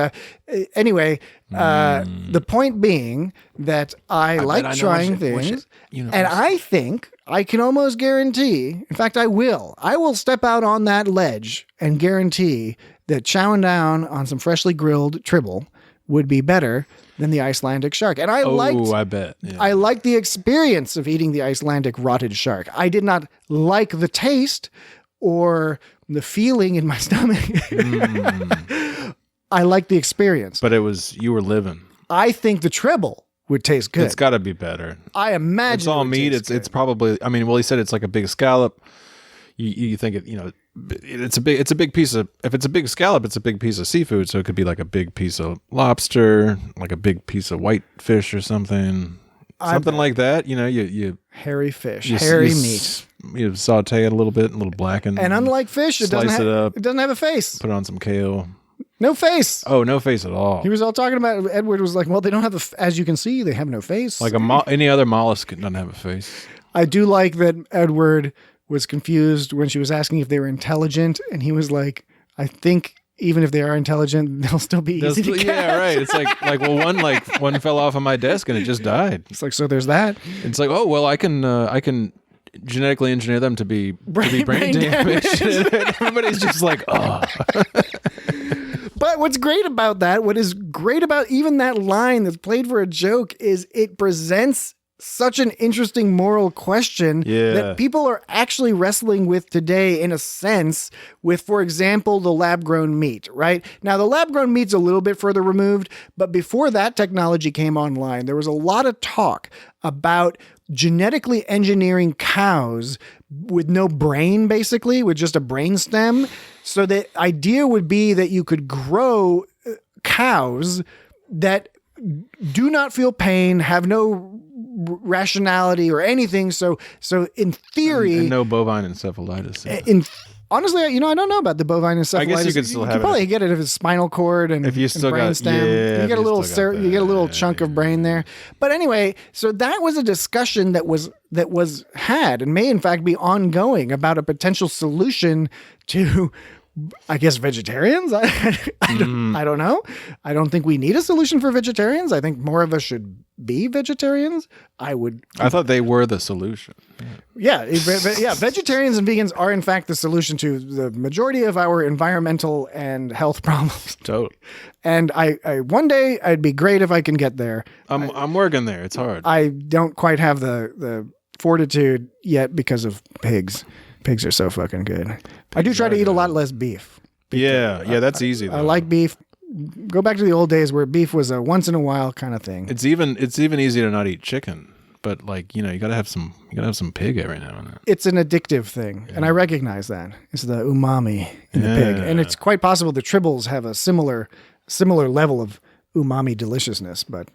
anyway, the point being that I like trying things, and I think I can almost guarantee. In fact, I will step out on that ledge and guarantee that chowing down on some freshly grilled Tribble would be better than the Icelandic shark. And I bet. Yeah. I liked the experience of eating the Icelandic rotted shark. I did not like the taste or the feeling in my stomach. I liked the experience. But you were living. I think the Tribble would taste good. It's got to be better. I imagine it's all meat. It's probably, he said it's like a big scallop. You think it's a big piece of, if it's a big scallop, it's a big piece of seafood. So it could be like a big piece of lobster, like a big piece of white fish or something like that. You hairy fish, hairy meat. You saute it a little bit, a little blackened. And unlike fish, it doesn't have a face. Put on some kale. No face. Oh, no face at all. He was all talking about, Edward was like, well, they don't have as you can see, they have no face. Like any other mollusk doesn't have a face. I do like that Edward was confused when she was asking if they were intelligent, and he was like, I think even if they are intelligent, they'll still be easy to catch. Yeah, right. It's one fell off of my desk and it just died. It's like, so there's that. It's like, oh well, I can genetically engineer them to be brain damaged. Everybody's just like, oh. But what is great about even that line that's played for a joke is it presents such an interesting moral question that people are actually wrestling with today in a sense with, for example, the lab-grown meat, right? Now, the lab-grown meat's a little bit further removed, but before that technology came online, there was a lot of talk about genetically engineering cows with no brain, basically, with just a brain stem. So the idea would be that you could grow cows that do not feel pain, have no rationality or anything. So in theory, and no bovine encephalitis. Honestly, I don't know about the bovine encephalitis. I guess you could still have it. You probably get it if it's spinal cord and if you still brain got stem. You get a little chunk of brain there. But anyway, so that was a discussion that was had and may in fact be ongoing about a potential solution to, I guess, vegetarians. I don't know. I don't think we need a solution for vegetarians. I think more of us should be vegetarians. I thought they were the solution. Yeah. Vegetarians and vegans are in fact the solution to the majority of our environmental and health problems. Totally. And I one day I'd be great if I can get there. I'm working there. It's hard. I don't quite have the fortitude yet because of pigs. Pigs are so fucking good. I do try to eat a lot less beef. Yeah, that's easy though. I like beef. Go back to the old days where beef was a once in a while kind of thing. It's even easy to not eat chicken, but you gotta have some pig every now and then. It's an addictive thing, and I recognize that. It's the umami in the pig, and it's quite possible the Tribbles have a similar level of umami deliciousness, but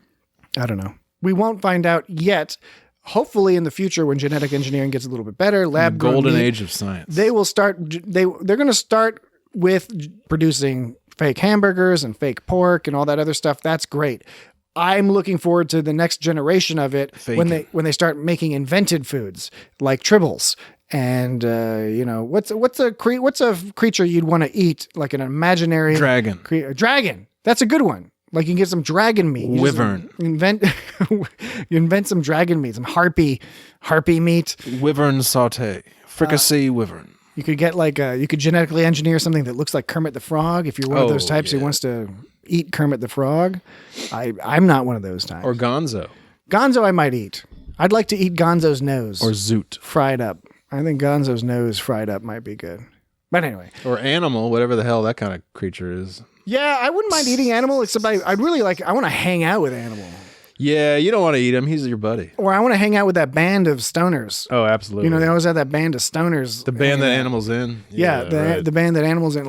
I don't know. We won't find out yet. Hopefully, in the future, when genetic engineering gets a little bit better, golden age of science, they will start. They're going to start with producing fake hamburgers and fake pork and all that other stuff. That's great. I'm looking forward to the next generation of it when they start making invented foods like Tribbles. And what's a creature you'd want to eat, like an imaginary dragon? A dragon. That's a good one. Like you can get some dragon meat. Wyvern. You invent some dragon meat, some harpy meat. Wyvern saute. Fricassee wyvern. You could get you could genetically engineer something that looks like Kermit the Frog if you're one of those types who wants to eat Kermit the Frog. I'm not one of those types. Or Gonzo. Gonzo I might eat. I'd like to eat Gonzo's nose. Or Zoot. Fried up. I think Gonzo's nose fried up might be good. But anyway. Or animal, whatever the hell that kind of creature is. Yeah, I wouldn't mind eating animal, except I want to hang out with animal. Yeah, you don't want to eat him. He's your buddy. Or I want to hang out with that band of stoners. Oh, absolutely. They always have that band of stoners. The band that Animal's in. Yeah, the band that Animal's in.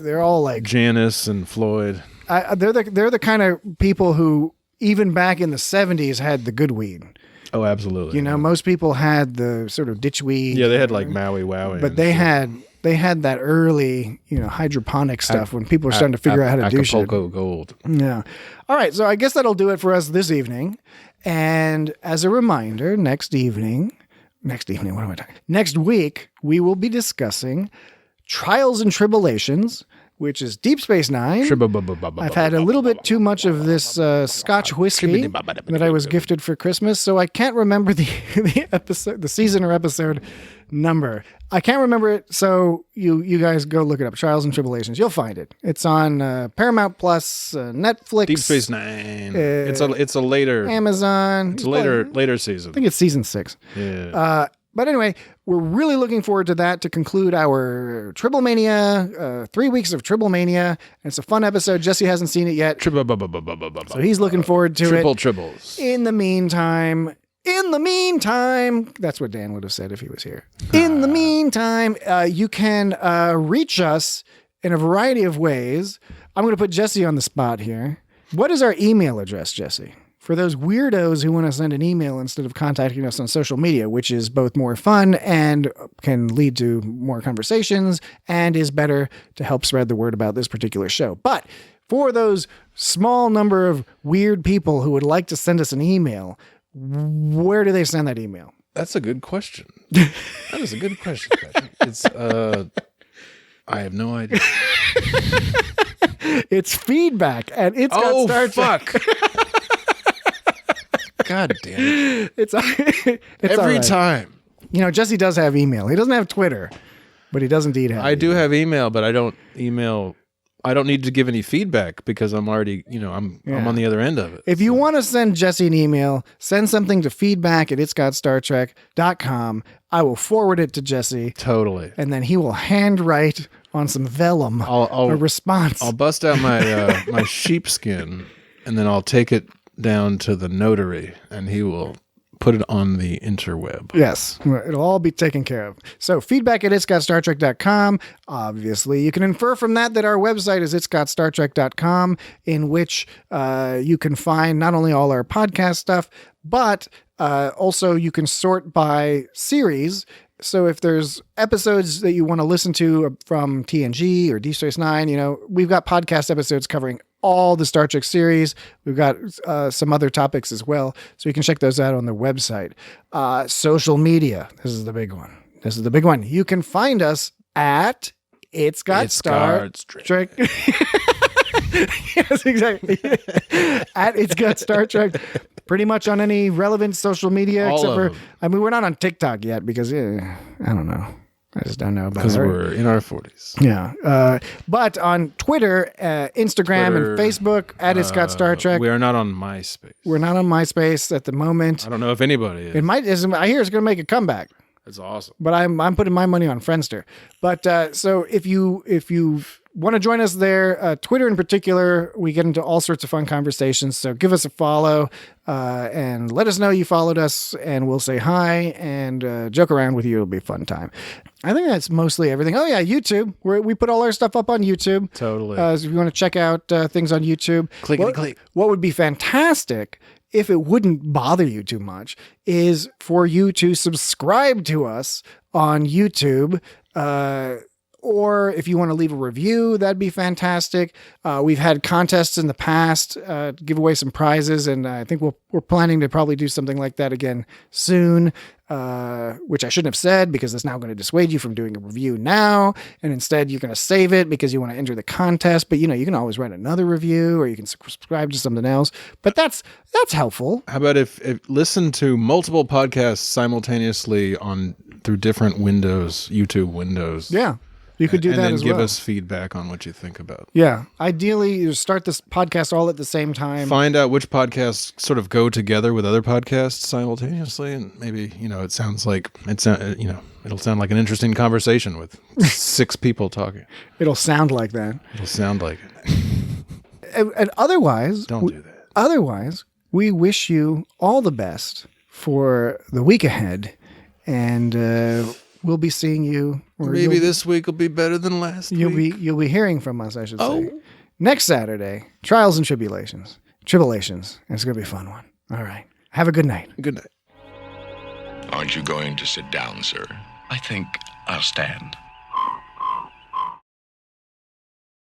They're all like Janice and Floyd. They're the kind of people who, even back in the 70s, had the good weed. Oh, absolutely. Most people had the sort of ditch weed. Yeah, they had like Maui Wowie. But they had They had that early, hydroponic stuff when people were starting to figure out how to do shit. Acapulco Gold. Yeah. All right. So I guess that'll do it for us this evening. And as a reminder, next week, we will be discussing Trials and Tribble-ations, which is Deep Space Nine. I've had a little bit too much of this Scotch whiskey that I was gifted for Christmas, so I can't remember the episode, the season or episode number. I can't remember it, so you guys go look it up. Trials and Tribble-ations. You'll find it. It's on Paramount Plus, Netflix. Deep Space Nine. It's a later Amazon. It's a later season. I think it's season 6. Yeah. But anyway, we're really looking forward to that to conclude our Tribblemania, 3 weeks of Tribblemania. And it's a fun episode. Jesse hasn't seen it yet. So he's looking forward to it. Tribbles. In the meantime, that's what Dan would have said if he was here. In the meantime, you can reach us in a variety of ways. I'm going to put Jesse on the spot here. What is our email address, Jesse? For those weirdos who want to send an email instead of contacting us on social media, which is both more fun and can lead to more conversations and is better to help spread the word about this particular show. But for those small number of weird people who would like to send us an email, where do they send that email? That's a good question. That is a good question, Patrick. It's I have no idea. It's feedback and it's got Star Trek. Fuck. God damn it. It's Every right. time. Jesse does have email. He doesn't have Twitter, but he does indeed have I do have email, but I don't email. I don't need to give any feedback because I'm already, I'm on the other end of it. If you want to send Jesse an email, send something to feedback@itsgotstartrek.com. I will forward it to Jesse. Totally. And then he will handwrite on some vellum a response. I'll bust out my my sheepskin and then I'll take it down to the notary and he will put it on the interweb. Yes, it'll all be taken care of. So feedback@itsgotstartrek.com. Obviously, you can infer from that our website is itsgotstartrek.com, in which you can find not only all our podcast stuff, but also you can sort by series. So if there's episodes that you want to listen to from TNG or Deep Space Nine, we've got podcast episodes covering all the Star Trek series. We've got some other topics as well. So you can check those out on the website. Social media. This is the big one. You can find us at It's Got Star Trek. Yes, exactly. At It's Got Star Trek. Pretty much on any relevant social media, except for, we're not on TikTok yet because I don't know. I just don't know about it. Because we're in our 40s. Yeah. But on Twitter, Instagram, and Facebook, at It's Got Star Trek. We are not on MySpace. We're not on MySpace at the moment. I don't know if anybody is. I hear it's going to make a comeback. It's awesome. But I'm putting my money on Friendster. But so if you want to join us there, Twitter in particular, we get into all sorts of fun conversations. So give us a follow and let us know you followed us, and we'll say hi and joke around with you. It'll be a fun time. I think that's mostly everything. Oh yeah, YouTube. We put all our stuff up on YouTube. Totally. So if you want to check out things on YouTube, click. What would be fantastic, if it wouldn't bother you too much, is for you to subscribe to us on YouTube. Or if you want to leave a review, that'd be fantastic. We've had contests in the past, give away some prizes, and I think we're planning to probably do something like that again soon, which I shouldn't have said because it's now going to dissuade you from doing a review now, and instead you're going to save it because you want to enter the contest. But you can always write another review, or you can subscribe to something else. But that's helpful. How about if listen to multiple podcasts simultaneously through different windows, YouTube windows? Yeah. You could do that as well. And then give us feedback on what you think about. Yeah. Ideally, you start this podcast all at the same time. Find out which podcasts sort of go together with other podcasts simultaneously, and maybe, it sounds like it'll sound like an interesting conversation with 6 people talking. It'll sound like that. It'll sound like it. And otherwise, don't do that. Otherwise, we wish you all the best for the week ahead, and we'll be seeing you. Or maybe this week will be better than last week. You'll be hearing from us, I should say. Next Saturday, Trials and Tribble-ations. Tribble-ations. It's going to be a fun one. All right. Have a good night. Good night. Aren't you going to sit down, sir? I think I'll stand.